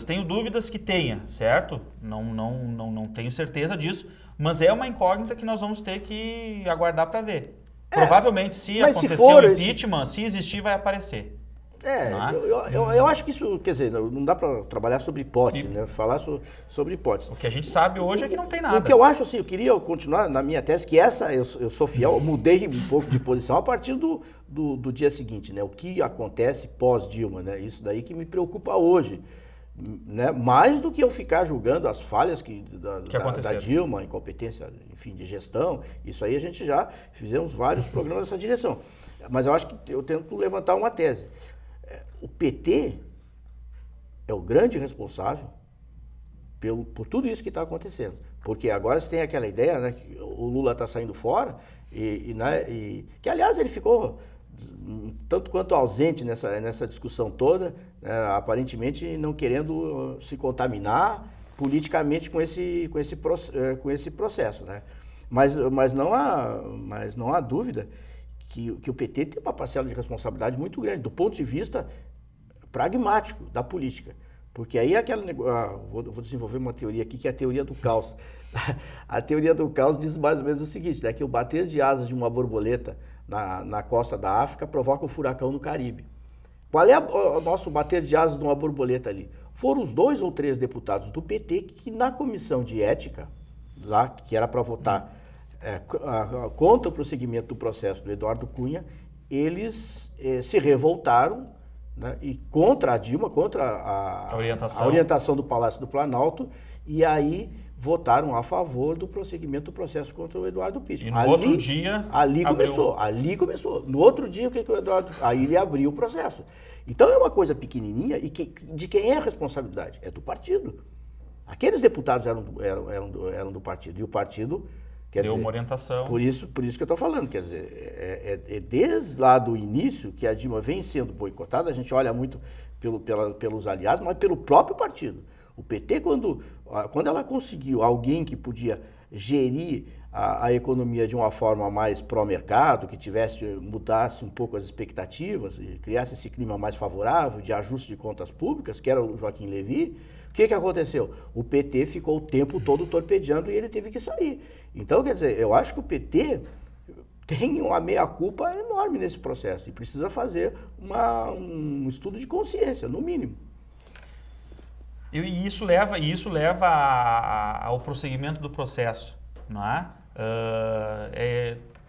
Speaker 3: Tenho dúvidas que tenha, certo? Não tenho certeza disso, mas é uma incógnita que nós vamos ter que aguardar para ver. Provavelmente, se acontecer o impeachment, se existir, vai aparecer.
Speaker 2: Eu acho que isso, quer dizer, não dá para trabalhar sobre hipótese, né? Falar sobre hipótese.
Speaker 3: O que a gente sabe hoje é que não tem nada.
Speaker 2: O que eu acho, assim, eu queria continuar na minha tese, que eu sou fiel, eu mudei um pouco de posição a partir do dia seguinte, né? O que acontece pós-Dilma, né? Isso daí que me preocupa hoje, né? Mais do que eu ficar julgando as falhas da Dilma, incompetência, enfim, de gestão, isso aí a gente já fizemos vários programas nessa direção. Mas eu acho que eu tento levantar uma tese. O PT é o grande responsável por tudo isso que está acontecendo. Porque agora você tem aquela ideia, né, que o Lula está saindo fora que, aliás, ele ficou tanto quanto ausente nessa discussão toda, né, aparentemente não querendo se contaminar politicamente com esse processo, né? Mas não há dúvida que o PT tem uma parcela de responsabilidade muito grande, do ponto de vista pragmático da política. Porque aí vou desenvolver uma teoria aqui, que é a teoria do caos. A teoria do caos diz mais ou menos o seguinte, né, que o bater de asas de uma borboleta na costa da África provoca um furacão no Caribe. Qual é o nosso bater de asas de uma borboleta ali? Foram os 2 ou 3 deputados do PT que na comissão de ética, lá, que era para votar contra o prosseguimento do processo do Eduardo Cunha, eles se revoltaram, né, e contra a Dilma, contra a orientação do Palácio do Planalto, e aí votaram a favor do prosseguimento do processo contra o Eduardo Pires.
Speaker 3: E no outro dia...
Speaker 2: Ali começou. No outro dia, o que o Eduardo... Aí ele abriu o processo. Então é uma coisa pequenininha e de quem é a responsabilidade? É do partido. Aqueles deputados eram do partido, e o partido...
Speaker 3: Deu uma orientação.
Speaker 2: Por isso que eu estou falando, quer dizer, desde lá do início que a Dilma vem sendo boicotada, a gente olha muito pelos aliados, mas pelo próprio partido. O PT, quando ela conseguiu alguém que podia gerir a economia de uma forma mais pró-mercado, que mudasse um pouco as expectativas e criasse esse clima mais favorável de ajuste de contas públicas, que era o Joaquim Levy, o que aconteceu? O PT ficou o tempo todo torpedeando e ele teve que sair. Então, quer dizer, eu acho que o PT tem uma meia-culpa enorme nesse processo e precisa fazer um estudo de consciência, no mínimo.
Speaker 3: E isso leva ao prosseguimento do processo, não é?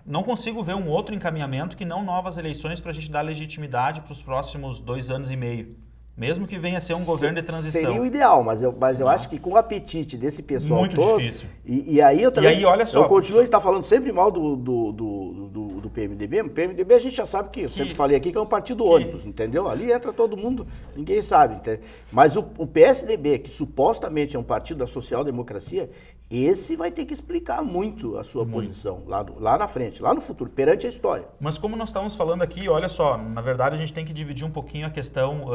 Speaker 3: Não consigo ver um outro encaminhamento que não novas eleições para a gente dar legitimidade para os próximos 2 anos e meio. Mesmo que venha a ser um governo de transição.
Speaker 2: Seria o ideal, mas eu acho que com o apetite desse pessoal
Speaker 3: muito
Speaker 2: todo...
Speaker 3: difícil.
Speaker 2: E aí eu também...
Speaker 3: E aí, olha só...
Speaker 2: Eu continuo a estar falando sempre mal do PMDB. O PMDB a gente já sabe que eu sempre falei aqui que é um partido ônibus, entendeu? Ali entra todo mundo, ninguém sabe. Entendeu? Mas o PSDB, que supostamente é um partido da social-democracia, esse vai ter que explicar muito a sua posição lá na frente, lá no futuro, perante a história.
Speaker 3: Mas como nós estamos falando aqui, olha só, na verdade a gente tem que dividir um pouquinho a questão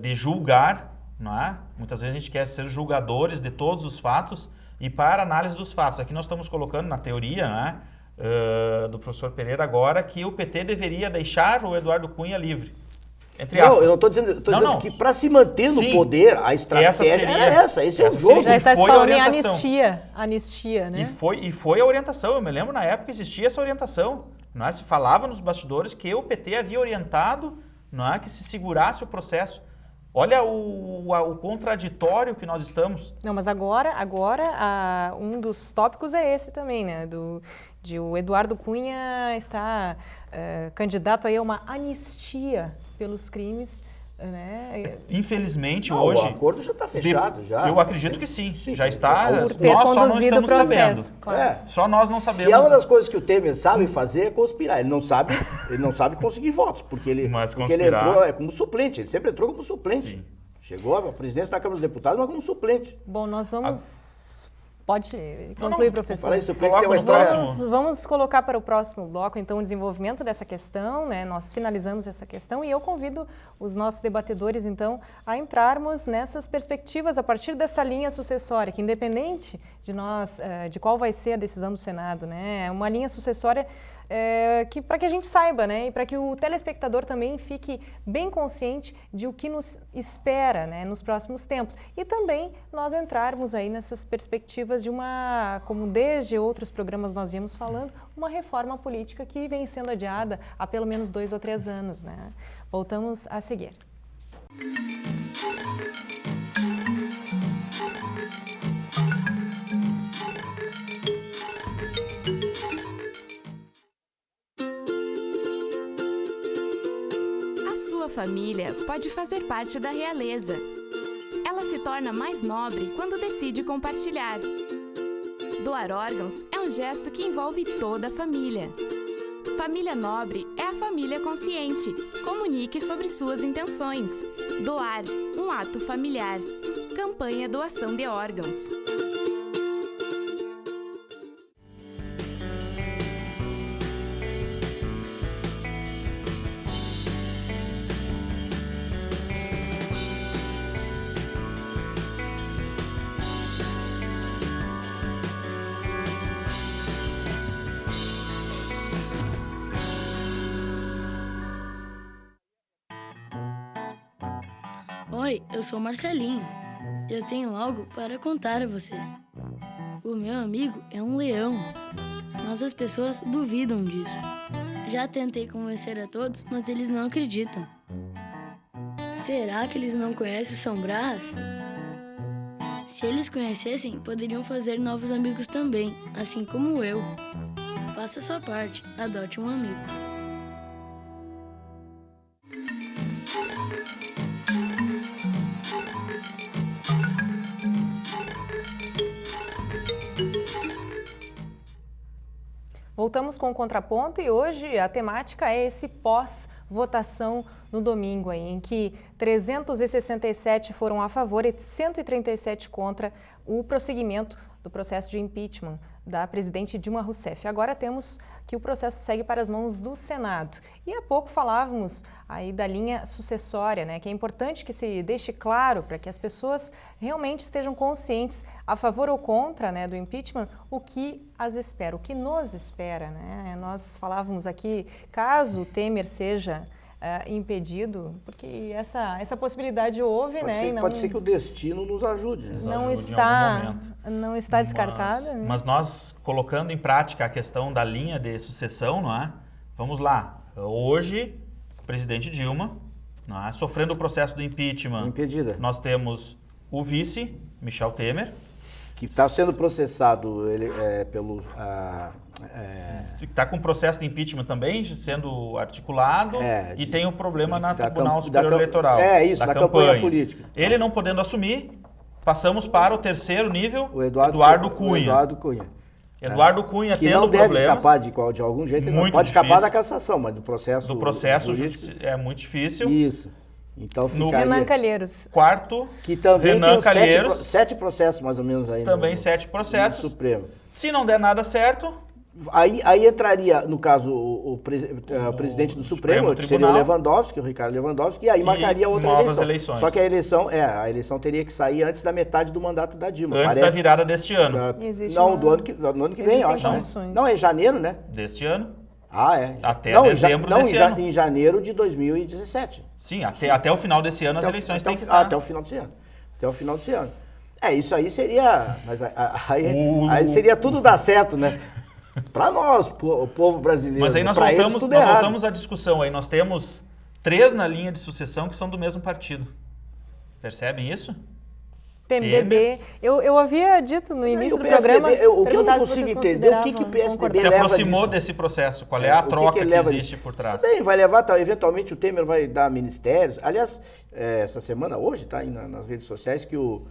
Speaker 3: de julgar, não é? Muitas vezes a gente quer ser julgadores de todos os fatos e para análise dos fatos. Aqui nós estamos colocando na teoria, não é? Do professor Pereira agora, que o PT deveria deixar o Eduardo Cunha livre. Entre aspas.
Speaker 2: Não, eu não estou dizendo, dizendo que para se manter no poder, a estratégia era essa. Esse é o jogo.
Speaker 1: Já está se falando em anistia, né?
Speaker 3: E foi a orientação. Eu me lembro, na época, existia essa orientação. Não é? Se falava nos bastidores que o PT havia orientado, não é, que se segurasse o processo. Olha o contraditório que nós estamos.
Speaker 1: Não, mas agora um dos tópicos é esse também, né? o Eduardo Cunha está candidato aí a uma anistia pelos crimes, né?
Speaker 3: Infelizmente,
Speaker 2: Não,
Speaker 3: hoje...
Speaker 2: o acordo já está fechado. Já.
Speaker 3: Eu acredito que sim.
Speaker 2: Sim,
Speaker 3: Já está.
Speaker 1: Por ter
Speaker 3: Nós só não
Speaker 1: conduzido o
Speaker 3: estamos
Speaker 1: processo,
Speaker 3: sabendo.
Speaker 1: claro.
Speaker 3: Só nós não
Speaker 2: Se
Speaker 3: sabemos.
Speaker 2: é uma das coisas que o Temer sabe fazer é conspirar. Ele não sabe conseguir votos, porque ele
Speaker 3: conspirar...
Speaker 2: entrou como suplente. Ele sempre entrou como suplente.
Speaker 3: Sim.
Speaker 2: Chegou à presidência da Câmara dos Deputados, mas como suplente.
Speaker 1: Bom, nós vamos... Pode concluir, professor.
Speaker 2: Fala aí, suplente
Speaker 3: Coloca
Speaker 2: tem uma
Speaker 3: no
Speaker 2: história...
Speaker 3: próximo.
Speaker 1: Vamos colocar para o próximo bloco, então, o desenvolvimento dessa questão, né? Nós finalizamos essa questão e eu convido os nossos debatedores, então, a entrarmos nessas perspectivas a partir dessa linha sucessória, que independente de nós, de qual vai ser a decisão do Senado, né? É uma linha sucessória que para que a gente saiba, né? E para que o telespectador também fique bem consciente de o que nos espera, né? Nos próximos tempos. E também nós entrarmos aí nessas perspectivas de uma, como desde outros programas nós viemos falando, uma reforma política que vem sendo adiada há pelo menos 2 ou 3 anos, né? Voltamos a seguir.
Speaker 10: Sua família pode fazer parte da realeza. Ela se torna mais nobre quando decide compartilhar. Doar órgãos é um gesto que envolve toda a família. Família nobre é a família consciente. Comunique sobre suas intenções. Doar, um ato familiar. Campanha Doação de Órgãos.
Speaker 11: Oi, eu sou Marcelinho. Eu tenho algo para contar a você. O meu amigo é um leão, mas as pessoas duvidam disso. Já tentei convencer a todos, mas eles não acreditam. Será que eles não conhecem o São Brás? Se eles conhecessem, poderiam fazer novos amigos também, assim como eu. Faça a sua parte, adote um amigo.
Speaker 1: Voltamos com o Contraponto e hoje a temática é esse pós-votação no domingo, aí, em que 367 foram a favor e 137 contra o prosseguimento do processo de impeachment da presidente Dilma Rousseff. Agora temos que o processo segue para as mãos do Senado. E há pouco falávamos aí da linha sucessória, né, que é importante que se deixe claro para que as pessoas realmente estejam conscientes, a favor ou contra, né, do impeachment, o que as espera, o que nos espera, né? Nós falávamos aqui, caso o Temer seja impedido, porque essa possibilidade houve, né?
Speaker 2: Pode ser que o destino nos ajude. Né?
Speaker 1: Não está descartada.
Speaker 3: Mas nós, colocando em prática a questão da linha de sucessão, não é? Vamos lá. Hoje, o presidente Dilma, não é? Sofrendo o processo do impeachment.
Speaker 2: Impedida.
Speaker 3: Nós temos o vice, Michel Temer.
Speaker 2: Que está sendo processado pelo...
Speaker 3: Está com processo de impeachment também sendo articulado e tem um problema na Tribunal Superior Eleitoral.
Speaker 2: Da campanha política.
Speaker 3: Ele não podendo assumir, passamos para o terceiro nível,
Speaker 2: o Eduardo Cunha.
Speaker 3: Eduardo Cunha
Speaker 2: que
Speaker 3: tendo
Speaker 2: não deve
Speaker 3: problemas.
Speaker 2: escapar de algum jeito, ele não pode escapar da cassação, mas do processo político,
Speaker 3: é muito difícil.
Speaker 2: Isso. Então ficaria...
Speaker 1: Renan Calheiros.
Speaker 3: Quarto,
Speaker 2: que também
Speaker 3: Renan Calheiros.
Speaker 2: 7 processos mais ou menos aí.
Speaker 3: Também 7 processos.
Speaker 2: No Supremo.
Speaker 3: Se não der nada certo...
Speaker 2: Aí entraria, no caso, o presidente do Supremo, que seria o Lewandowski, o Ricardo Lewandowski, e aí marcaria outra
Speaker 3: eleições.
Speaker 2: Só que a eleição teria que sair antes da metade do mandato da Dilma.
Speaker 3: Antes da virada deste ano.
Speaker 2: Do ano que vem, eu acho. Né? Não, é em janeiro, né?
Speaker 3: Deste ano.
Speaker 2: Ah, é.
Speaker 3: Até dezembro desse ano.
Speaker 2: Em janeiro de 2017.
Speaker 3: Sim, até o final desse ano as eleições têm que estar.
Speaker 2: Até o final desse ano. Até o final desse ano. Isso aí seria... Mas aí seria tudo dar certo, né? Para nós, o povo brasileiro.
Speaker 3: Mas aí nós voltamos à discussão. Aí nós temos 3 na linha de sucessão que são do mesmo partido. Percebem isso?
Speaker 1: PMDB. Eu havia dito no início do programa,
Speaker 2: o que eu não consigo entender, o que o PSDB
Speaker 3: se
Speaker 2: leva
Speaker 3: aproximou
Speaker 2: disso?
Speaker 3: desse processo, qual é a troca que existe por trás?
Speaker 2: Bem, vai levar, eventualmente o Temer vai dar ministérios. Aliás, essa semana, hoje, está aí nas redes sociais, que o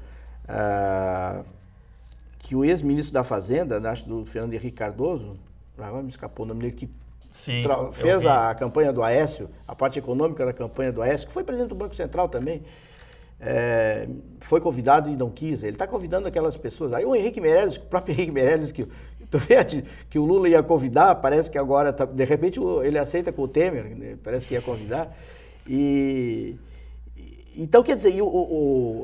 Speaker 2: ex-ministro da Fazenda, acho do Fernando Henrique Cardoso, me escapou o nome dele, que
Speaker 3: Sim,
Speaker 2: fez a campanha do Aécio, a parte econômica da campanha do Aécio, que foi presidente do Banco Central também, foi convidado e não quis. Ele está convidando aquelas pessoas. Aí o Henrique Meirelles, o próprio Henrique Meirelles, que o Lula ia convidar, parece que agora, de repente, ele aceita com o Temer, né? Parece que ia convidar. Então, quer dizer,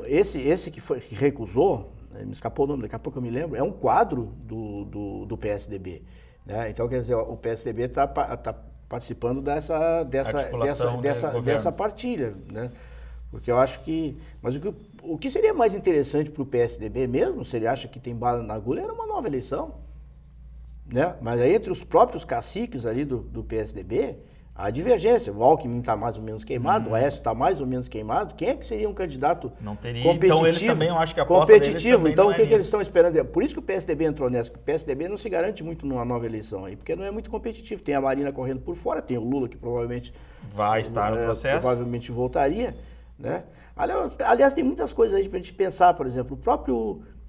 Speaker 2: esse que recusou, me escapou o nome, daqui a pouco eu me lembro, é um quadro do PSDB. Né? Então, quer dizer, o PSDB está participando dessa partilha, né? Porque eu acho que... Mas o que seria mais interessante para o PSDB mesmo, se ele acha que tem bala na agulha, era uma nova eleição. Né? Mas aí entre os próprios caciques ali do PSDB, há divergência. O Alckmin está mais ou menos queimado, o Aécio está mais ou menos queimado. Quem é que seria um candidato
Speaker 3: não teria.
Speaker 2: competitivo?
Speaker 3: Então eles também, eu acho que a aposta
Speaker 2: competitivo.
Speaker 3: Deles
Speaker 2: então o que eles estão esperando? Por isso que o PSDB entrou nessa. O PSDB não se garante muito numa nova eleição aí, porque não é muito competitivo. Tem a Marina correndo por fora, tem o Lula que provavelmente
Speaker 3: vai estar no processo.
Speaker 2: Provavelmente voltaria. Né? Aliás, tem muitas coisas aí para a gente pensar, por exemplo,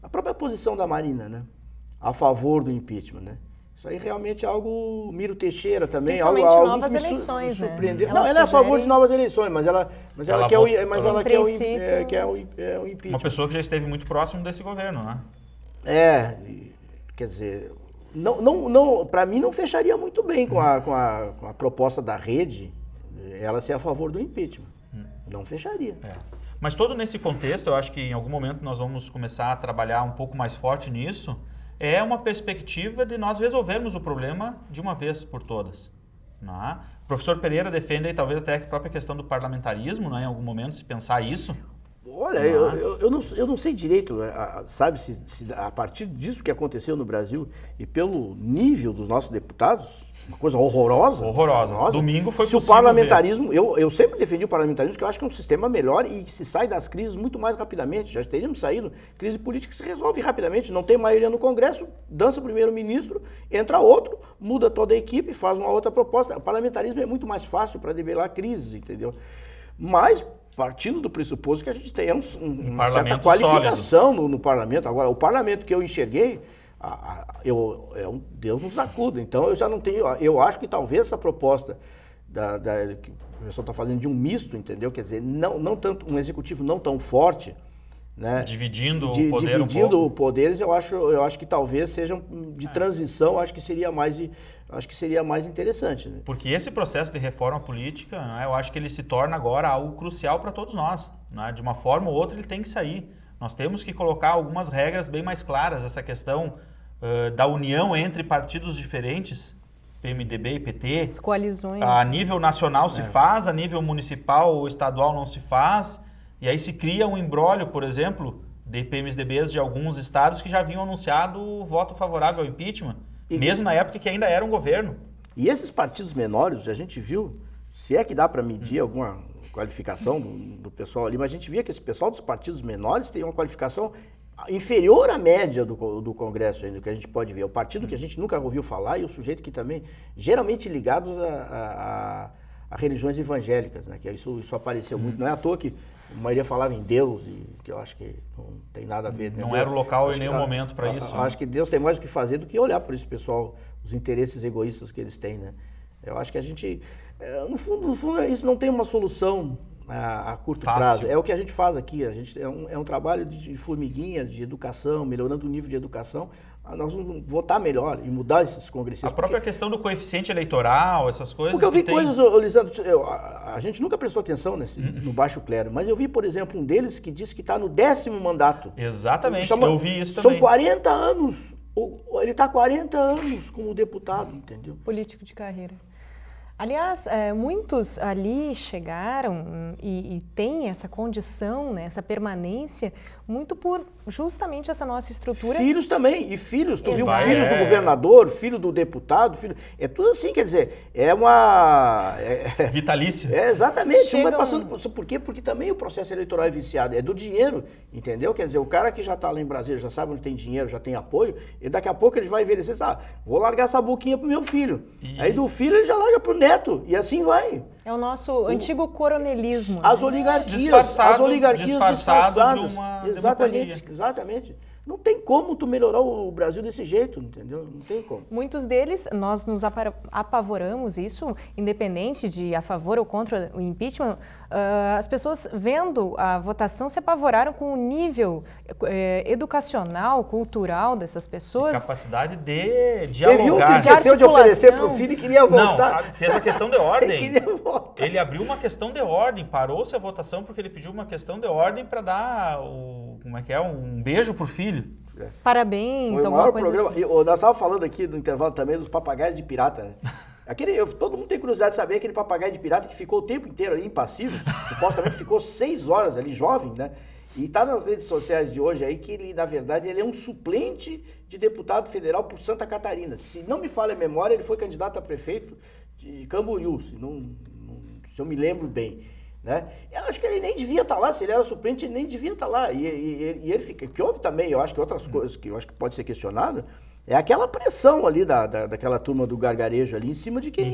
Speaker 2: a própria posição da Marina, né? A favor do impeachment, né? Isso aí realmente é algo... Miro Teixeira também, algo
Speaker 1: novas eleições,
Speaker 2: me surpreendeu.
Speaker 1: Né?
Speaker 2: Não, ela é a favor de novas eleições, mas ela quer o impeachment.
Speaker 3: Uma pessoa que já esteve muito próximo desse governo, né?
Speaker 2: Quer dizer, para mim não fecharia muito bem com a proposta da rede, ela ser a favor do impeachment. Não fecharia.
Speaker 3: Mas todo nesse contexto, eu acho que em algum momento nós vamos começar a trabalhar um pouco mais forte nisso, é uma perspectiva de nós resolvermos o problema de uma vez por todas. Né? O professor Pereira defende aí, talvez até a própria questão do parlamentarismo, né? Em algum momento, se pensar isso.
Speaker 2: Olha, eu não sei direito, sabe, se a partir disso que aconteceu no Brasil e pelo nível dos nossos deputados, uma coisa horrorosa.
Speaker 3: Domingo foi
Speaker 2: possível. Se o parlamentarismo, eu sempre defendi o parlamentarismo, que eu acho que é um sistema melhor e que se sai das crises muito mais rapidamente. Já teríamos saído, crise política se resolve rapidamente, não tem maioria no Congresso, dança o primeiro-ministro, entra outro, muda toda a equipe, faz uma outra proposta. O parlamentarismo é muito mais fácil para debelar crises, entendeu? Mas, partindo do pressuposto que a gente tenha uma certa qualificação no parlamento. Agora, o parlamento que eu enxerguei, Deus nos acuda. Então eu já não tenho. Eu acho que talvez essa proposta que o pessoal está fazendo de um misto, entendeu? Quer dizer, não tanto um executivo não tão forte, né?
Speaker 3: Dividindo o poder
Speaker 2: dividindo poderes, eu acho que talvez sejam de transição. Acho que seria mais interessante. Né?
Speaker 3: Porque esse processo de reforma política, né, eu acho que ele se torna agora algo crucial para todos nós. Né? De uma forma ou outra ele tem que sair. Nós temos que colocar algumas regras bem mais claras. Essa questão da união entre partidos diferentes, PMDB e PT.
Speaker 1: As coalizões.
Speaker 3: A nível nacional se faz, a nível municipal ou estadual não se faz. E aí se cria um imbróglio, por exemplo, de PMDBs de alguns estados que já haviam anunciado o voto favorável ao impeachment, mesmo na época que ainda era um governo.
Speaker 2: E esses partidos menores, a gente viu, se é que dá para medir alguma qualificação do pessoal ali, mas a gente via que esse pessoal dos partidos menores tem uma qualificação inferior à média do Congresso, ainda, que a gente pode ver. O partido que a gente nunca ouviu falar e o sujeito que também, geralmente ligados a religiões evangélicas, né? Que isso apareceu muito. Não é à toa que a maioria falava em Deus, e que eu acho que não tem nada a ver.
Speaker 3: Não era o local em nenhum momento para isso.
Speaker 2: Acho que Deus tem mais o que fazer do que olhar por esse pessoal, os interesses egoístas que eles têm, né? Eu acho que a gente, no fundo, isso não tem uma solução a curto prazo. É o que a gente faz aqui. A gente é um trabalho de formiguinha, de educação, melhorando o nível de educação. Nós vamos votar melhor e mudar esses congressistas.
Speaker 3: A própria questão do coeficiente eleitoral, essas coisas.
Speaker 2: Porque eu vi coisas, Lisandro, a gente nunca prestou atenção no baixo clero, mas eu vi, por exemplo, um deles que disse que está no 10º mandato.
Speaker 3: Exatamente, eu vi isso também.
Speaker 2: São 40 anos. Ele está há 40 anos como deputado, entendeu?
Speaker 1: Político de carreira. Aliás, muitos ali chegaram e têm essa condição, né, essa permanência, muito por justamente essa nossa estrutura.
Speaker 2: Filhos também, e filhos, tu viu
Speaker 1: Exato.
Speaker 2: filho do governador, filho do deputado, é tudo assim, quer dizer, é uma...
Speaker 3: Vitalício.
Speaker 2: Exatamente,
Speaker 1: Chegam...
Speaker 2: vai passando, por quê? Porque também o processo eleitoral é viciado, é do dinheiro, entendeu? Quer dizer, o cara que já está lá em Brasília, já sabe onde tem dinheiro, já tem apoio, e daqui a pouco ele vai envelhecer, sabe, vou largar essa boquinha pro meu filho. Aí do filho ele já larga pro neto, e assim vai.
Speaker 1: É o nosso antigo coronelismo.
Speaker 2: As
Speaker 1: né?
Speaker 2: oligarquias,
Speaker 3: Disfarçado
Speaker 2: disfarçadas.
Speaker 3: de uma
Speaker 2: exatamente,
Speaker 3: democracia.
Speaker 2: exatamente. Não tem como tu melhorar o Brasil desse jeito, entendeu? Não tem como.
Speaker 1: Muitos deles, nós nos apavoramos, isso, independente de a favor ou contra o impeachment, as pessoas vendo a votação se apavoraram com o nível educacional, cultural dessas pessoas.
Speaker 3: Capacidade de
Speaker 2: Teve um que
Speaker 3: dialogar.
Speaker 2: esqueceu de oferecer pro filho e queria votar.
Speaker 3: Não, fez a questão de ordem.
Speaker 2: Ele queria votar.
Speaker 3: Ele abriu uma questão de ordem, parou-se a votação porque ele pediu uma questão de ordem para dar um beijo pro filho.
Speaker 1: Parabéns,
Speaker 2: Foi o
Speaker 1: alguma
Speaker 2: maior
Speaker 1: coisa
Speaker 2: programa.
Speaker 1: assim.
Speaker 2: Nós estávamos falando aqui no intervalo também dos papagaios de pirata, né? Todo mundo tem curiosidade de saber aquele papagaio de pirata que ficou o tempo inteiro ali impassivo, supostamente ficou 6 horas ali, jovem, né? E está nas redes sociais de hoje aí que ele, na verdade, ele é um suplente de deputado federal por Santa Catarina. Se não me falha a memória, ele foi candidato a prefeito de Camboriú, se eu me lembro bem. Né? Eu acho que ele nem devia estar lá, se ele era suplente, ele nem devia estar lá. E ele fica. Que houve também, eu acho que outras coisas que eu acho que pode ser questionado, é aquela pressão ali daquela turma do gargarejo ali em cima de quem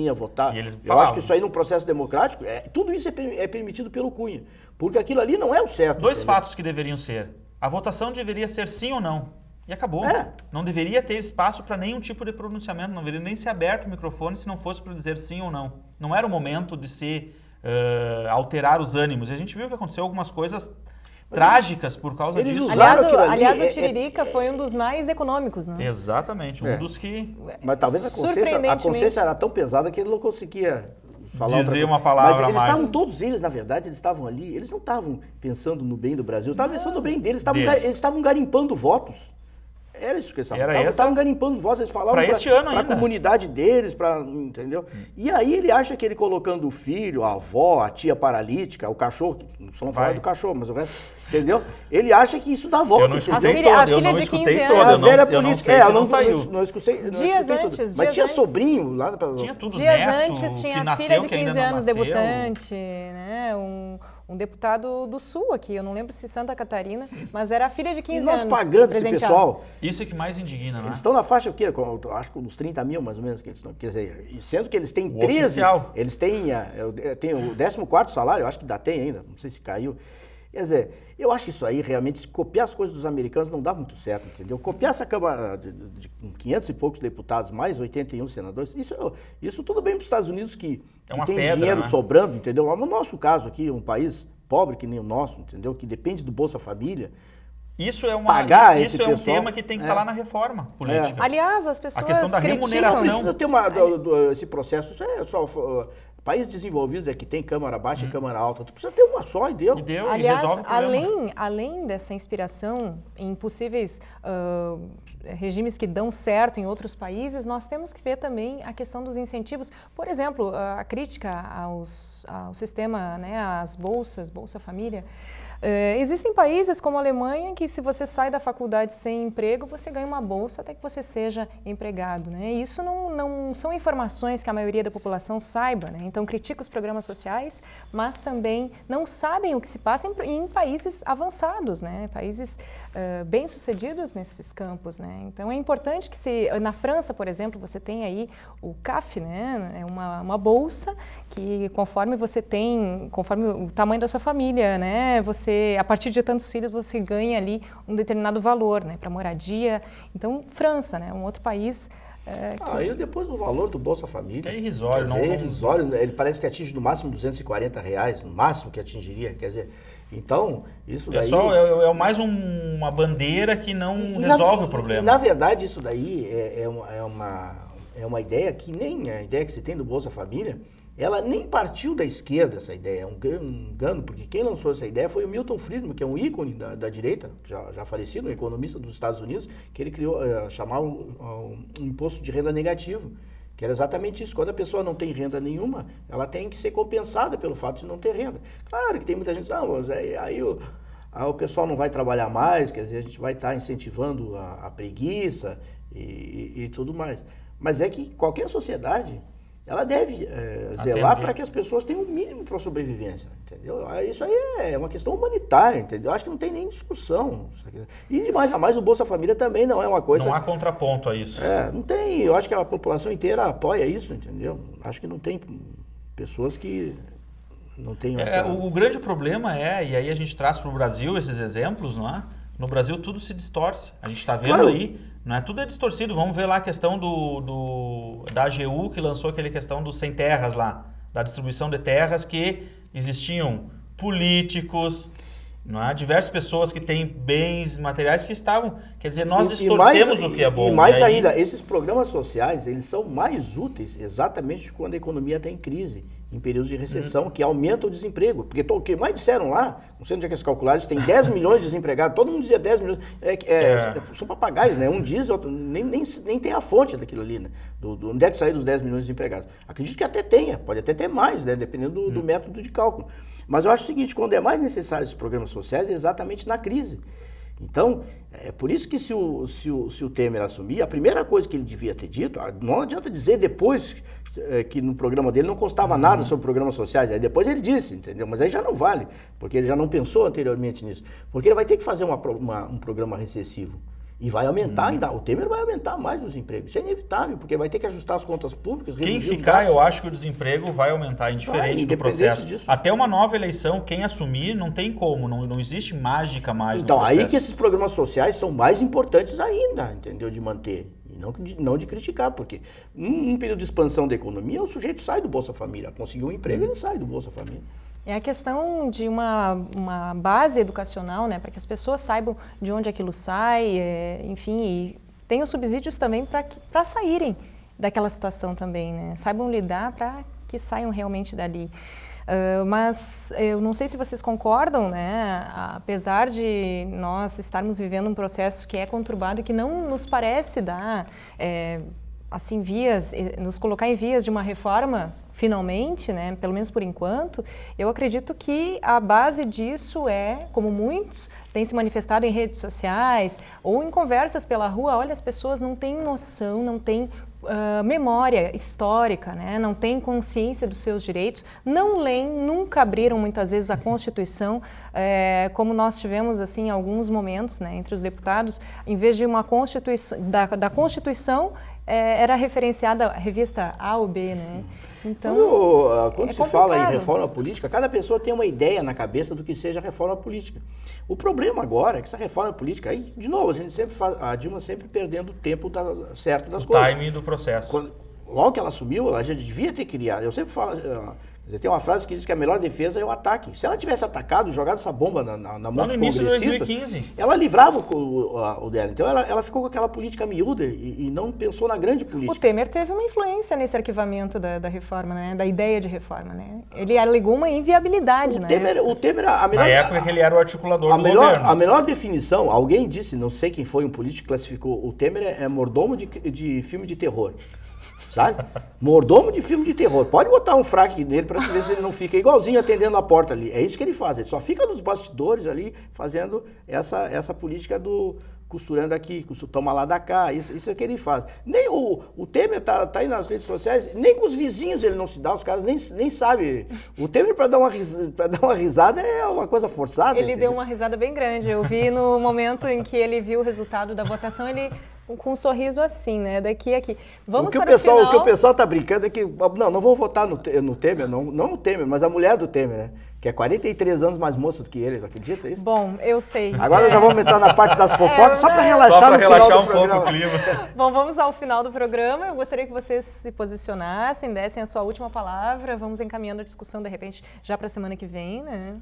Speaker 2: ia votar. Eu acho que isso aí num processo democrático, tudo isso é permitido pelo Cunha. Porque aquilo ali não é o certo.
Speaker 3: Dois fatos que deveriam ser. A votação deveria ser sim ou não. E acabou. Não deveria ter espaço para nenhum tipo de pronunciamento, não deveria nem ser aberto o microfone se não fosse para dizer sim ou não. Não era o momento de se alterar os ânimos. E a gente viu que aconteceu algumas coisas trágicas por causa disso.
Speaker 1: Aliás, o Tiririca foi um dos mais econômicos, né?
Speaker 3: Exatamente, um dos que...
Speaker 2: Mas talvez a consciência era tão pesada que ele não conseguia falar
Speaker 3: dizer uma palavra
Speaker 2: Mas
Speaker 3: mais.
Speaker 2: estavam, todos eles, na verdade, eles estavam ali, eles não estavam pensando no bem do Brasil, eles estavam pensando no bem deles, eles estavam garimpando votos. Era isso que eles estavam. Eles estavam garimpando votos, eles falavam para a comunidade deles, entendeu? E aí ele acha que ele colocando o filho, a avó, a tia paralítica, o cachorro, só não falar do cachorro, mas o resto, entendeu? Ele acha que isso dá volta.
Speaker 3: Eu não escutei todo, eu não escutei todo, eu não sei se não saiu.
Speaker 2: Não escutei.
Speaker 1: Dias antes.
Speaker 2: Mas tinha sobrinho lá.
Speaker 3: Tinha tudo,
Speaker 1: dias
Speaker 3: neto,
Speaker 1: antes tinha
Speaker 3: que
Speaker 1: a filha
Speaker 3: nasceu,
Speaker 1: de
Speaker 3: que ainda
Speaker 1: 15
Speaker 3: não
Speaker 1: anos,
Speaker 3: nasceu.
Speaker 1: debutante, né? Um deputado do Sul aqui, eu não lembro se Santa Catarina, mas era a filha de 15 anos.
Speaker 2: E nós pagando esse pessoal.
Speaker 3: Isso é que mais indigna, né?
Speaker 2: Eles estão na faixa, o quê? Acho que uns 30 mil, mais ou menos, que eles estão. Quer dizer, sendo que eles têm 13.
Speaker 3: Oficial.
Speaker 2: Eles têm o 14º salário, eu acho que tem ainda, não sei se caiu. Quer dizer, eu acho que isso aí, realmente, se copiar as coisas dos americanos, não dá muito certo, entendeu? Copiar essa Câmara de 500 e poucos deputados, mais 81 senadores, isso tudo bem para os Estados Unidos, que tem dinheiro sobrando, entendeu? Mas no nosso caso aqui, um país pobre que nem o nosso, entendeu? Que depende do Bolsa Família.
Speaker 3: Isso é,
Speaker 2: isso
Speaker 3: é um tema que tem que estar lá na reforma política.
Speaker 1: Aliás, as pessoas
Speaker 3: a questão da remuneração.
Speaker 2: Não precisa ter esse processo, isso é só... Países desenvolvidos é que tem Câmara Baixa e Câmara Alta. Tu precisa ter uma só e deu.
Speaker 1: Aliás,
Speaker 3: e resolve o problema.
Speaker 1: além dessa inspiração em possíveis regimes que dão certo em outros países, nós temos que ver também a questão dos incentivos. Por exemplo, a crítica ao sistema, né, às bolsas, Bolsa Família. Existem países como a Alemanha que se você sai da faculdade sem emprego, você ganha uma bolsa até que você seja empregado, né? Isso não são informações que a maioria da população saiba, né? Então critica os programas sociais, mas também não sabem o que se passa em países avançados, né? Países bem-sucedidos nesses campos, né? Então é importante que na França, por exemplo, você tem aí o CAF, né? É uma bolsa que conforme o tamanho da sua família, né? A partir de tantos filhos, você ganha ali um determinado valor, né, para moradia. Então, França, né, um outro país...
Speaker 2: E depois o valor do Bolsa Família...
Speaker 3: É irrisório.
Speaker 2: É irrisório, ele parece que atinge no máximo R$240, no máximo que atingiria, quer dizer... Então, isso daí...
Speaker 3: É mais uma bandeira que não resolve o problema.
Speaker 2: Na verdade, isso daí é uma ideia que nem a ideia que se tem do Bolsa Família... Ela nem partiu da esquerda, essa ideia, é um engano, porque quem lançou essa ideia foi o Milton Friedman, que é um ícone da direita, já falecido, um economista dos Estados Unidos, que ele criou, chamava um imposto de renda negativo, Que era exatamente isso. Quando a pessoa não tem renda nenhuma, ela tem que ser compensada pelo fato de não ter renda. Claro que tem muita gente, não, mas aí o pessoal não vai trabalhar mais, quer dizer, a gente vai estar incentivando a preguiça e tudo mais. Mas é que qualquer sociedade, ela deve zelar para que as pessoas tenham o mínimo para a sobrevivência, entendeu? Isso aí é uma questão humanitária, entendeu? Acho que não tem nem discussão. E de mais a mais, o Bolsa Família também não é uma coisa...
Speaker 3: Não há contraponto a isso.
Speaker 2: Não tem. Eu acho que a população inteira apoia isso, entendeu? Acho que não tem pessoas que não tenham essa...
Speaker 3: O grande problema e aí a gente traz para o Brasil esses exemplos, não é? No Brasil tudo se distorce. A gente está vendo aí... Não é? Tudo é distorcido. Vamos ver lá a questão da AGU, que lançou aquela questão dos sem terras lá, da distribuição de terras, que existiam políticos, não é? Diversas pessoas que têm bens materiais que estavam... Quer dizer, nós distorcemos o que é bom.
Speaker 2: E mais ainda, esses programas sociais, eles são mais úteis exatamente quando a economia está em crise, em períodos de recessão, que aumenta o desemprego. Porque o que mais disseram lá, não sei onde é que eles calcularam, tem 10 milhões de desempregados, todo mundo dizia 10 milhões, são papagaios, né? Um diz, outro, nem tem a fonte daquilo ali, né? Onde é que saiu dos 10 milhões de desempregados? Acredito que até tenha, pode até ter mais, né? Dependendo do método de cálculo. Mas eu acho o seguinte, quando é mais necessário esses programas sociais, é exatamente na crise. Então, é por isso que se o Temer assumir, a primeira coisa que ele devia ter dito, não adianta dizer depois que no programa dele não constava nada sobre programas sociais, aí depois ele disse, entendeu? Mas aí já não vale, porque ele já não pensou anteriormente nisso. Porque ele vai ter que fazer um programa recessivo. E vai aumentar ainda, o Temer vai aumentar mais os empregos. Isso é inevitável, porque vai ter que ajustar as contas públicas.
Speaker 3: Quem ficar, eu acho que o desemprego vai aumentar, indiferente do processo. Disso. Até uma nova eleição, quem assumir, não tem como, não existe mágica mais
Speaker 2: então,
Speaker 3: no processo.
Speaker 2: Aí que esses programas sociais são mais importantes ainda, entendeu? De manter. E não de criticar, porque num período de expansão da economia, o sujeito sai do Bolsa Família. Conseguiu um emprego, ele sai do Bolsa Família.
Speaker 1: É a questão de uma base educacional, né, para que as pessoas saibam de onde aquilo sai, enfim, e tenham subsídios também para saírem daquela situação também, né, saibam lidar para que saiam realmente dali. Mas eu não sei se vocês concordam, né, apesar de nós estarmos vivendo um processo que é conturbado e que não nos parece dar, assim, nos colocar em vias de uma reforma, finalmente, né, pelo menos por enquanto, eu acredito que a base disso como muitos têm se manifestado em redes sociais ou em conversas pela rua, olha, as pessoas não têm noção, não têm memória histórica, né, não têm consciência dos seus direitos, não leem, nunca abriram muitas vezes a Constituição, como nós tivemos assim, em alguns momentos, né, entre os deputados, em vez de uma Constituição, da Constituição, era referenciada a revista A ou B, né? Então,
Speaker 2: quando se fala em reforma política, cada pessoa tem uma ideia na cabeça do que seja reforma política. O problema agora é que essa reforma política, aí, de novo, a Dilma sempre perdendo o tempo certo das coisas.
Speaker 3: O timing do processo.
Speaker 2: Logo que ela assumiu, ela já devia ter criado. Eu sempre falo... Tem uma frase que diz que a melhor defesa é o ataque. Se ela tivesse atacado, jogado essa bomba na mão dos congressistas... No início de 2015. Ela livrava o dela. Então ela ficou com aquela política miúda e não pensou na grande política.
Speaker 1: O Temer teve uma influência nesse arquivamento da reforma, né? Da ideia de reforma, né? Ele alegou uma inviabilidade, né?
Speaker 2: O Temer, a melhor...
Speaker 3: Na época que ele era o articulador do governo.
Speaker 2: A melhor definição, alguém disse, não sei quem foi um político que classificou, o Temer é mordomo de filme de terror. Sabe? Mordomo de filme de terror. Pode botar um fraque nele para ver se ele não fica igualzinho atendendo a porta ali. É isso que ele faz. Ele só fica nos bastidores ali fazendo essa política do costurando aqui, toma lá da cá. Isso é o que ele faz. Nem o Temer tá aí nas redes sociais, nem com os vizinhos ele não se dá, os caras nem sabem. O Temer para dar uma risada é uma coisa forçada.
Speaker 1: Ele deu uma risada bem grande. Eu vi no momento em que ele viu o resultado da votação, ele... com um sorriso assim, né? Daqui a aqui. Vamos para o final.
Speaker 2: O que o pessoal tá brincando é que... Não vou votar no Temer, não no Temer, mas a mulher do Temer, né? Que é 43 anos mais moça do que ele, acredita isso?
Speaker 1: Bom, eu sei.
Speaker 2: Agora já vamos entrar na parte das fofocas, só para relaxar
Speaker 3: um pouco o clima.
Speaker 1: Bom, vamos ao final do programa. Eu gostaria que vocês se posicionassem, dessem a sua última palavra. Vamos encaminhando a discussão, de repente, já para a semana que vem, né?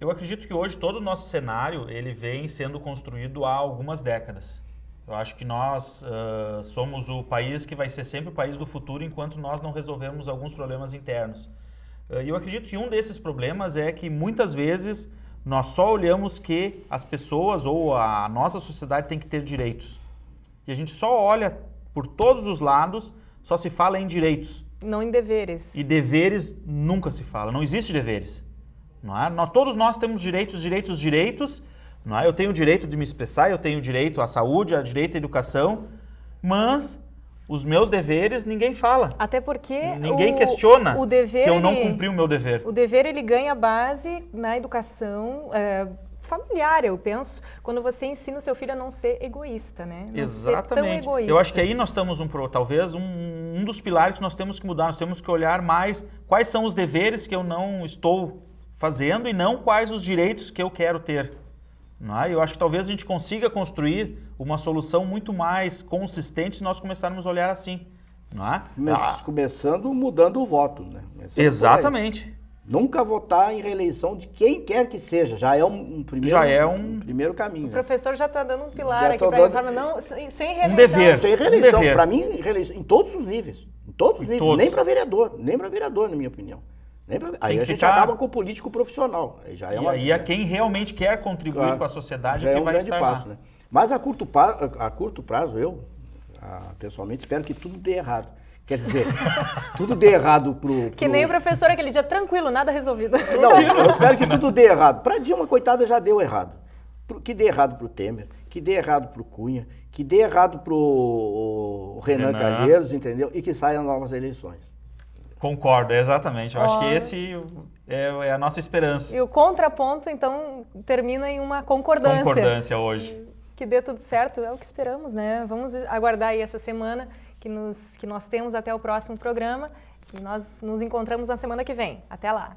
Speaker 3: Eu acredito que hoje todo o nosso cenário, ele vem sendo construído há algumas décadas. Eu acho que nós somos o país que vai ser sempre o país do futuro enquanto nós não resolvermos alguns problemas internos. E eu acredito que um desses problemas é que muitas vezes nós só olhamos que as pessoas ou a nossa sociedade tem que ter direitos. E a gente só olha por todos os lados, só se fala em direitos.
Speaker 1: Não em deveres.
Speaker 3: E deveres nunca se fala, não existe deveres. Não é? Todos nós temos direitos. Não é? Eu tenho o direito de me expressar, eu tenho o direito à saúde, o direito à educação, mas os meus deveres ninguém fala.
Speaker 1: Até porque
Speaker 3: ninguém questiona
Speaker 1: o dever,
Speaker 3: que eu não cumpri o meu dever.
Speaker 1: O dever ele ganha base na educação familiar, eu penso, quando você ensina o seu filho a não ser egoísta, né? Não
Speaker 3: Exatamente.
Speaker 1: Ser tão egoísta.
Speaker 3: Eu acho que aí nós estamos talvez um dos pilares que nós temos que mudar. Nós temos que olhar mais quais são os deveres que eu não estou fazendo e não quais os direitos que eu quero ter. Não é? Eu acho que talvez a gente consiga construir uma solução muito mais consistente se nós começarmos a olhar assim. Não é?
Speaker 2: Começando mudando o voto, né?
Speaker 3: Exatamente.
Speaker 2: Nunca votar em reeleição de quem quer que seja, já é um primeiro caminho.
Speaker 1: O professor já está dando um pilar aqui para a reforma, não, sem reeleição.
Speaker 3: Um dever.
Speaker 2: Sem reeleição, para mim, reeleição, em todos os níveis. Em todos os níveis,
Speaker 3: todos.
Speaker 2: Nem para vereador, na minha opinião. Aí a gente acaba com o político profissional.
Speaker 3: Aí é quem realmente quer contribuir com a sociedade que vai estar lá.
Speaker 2: Né? Mas a curto prazo, eu pessoalmente espero que tudo dê errado. Quer dizer, tudo dê errado pro...
Speaker 1: Que nem o professor aquele dia, tranquilo, nada resolvido.
Speaker 2: Não, eu espero que tudo dê errado. Para Dilma, coitada, já deu errado. Que dê errado pro Temer, que dê errado pro Cunha, que dê errado pro Renan Calheiros, entendeu? E que saiam novas eleições.
Speaker 3: Concordo, exatamente. Eu acho que esse é a nossa esperança.
Speaker 1: E o contraponto, então, termina em uma concordância.
Speaker 3: Concordância hoje.
Speaker 1: Que dê tudo certo, é o que esperamos, né? Vamos aguardar aí essa semana que nós temos até o próximo programa e nós nos encontramos na semana que vem. Até lá!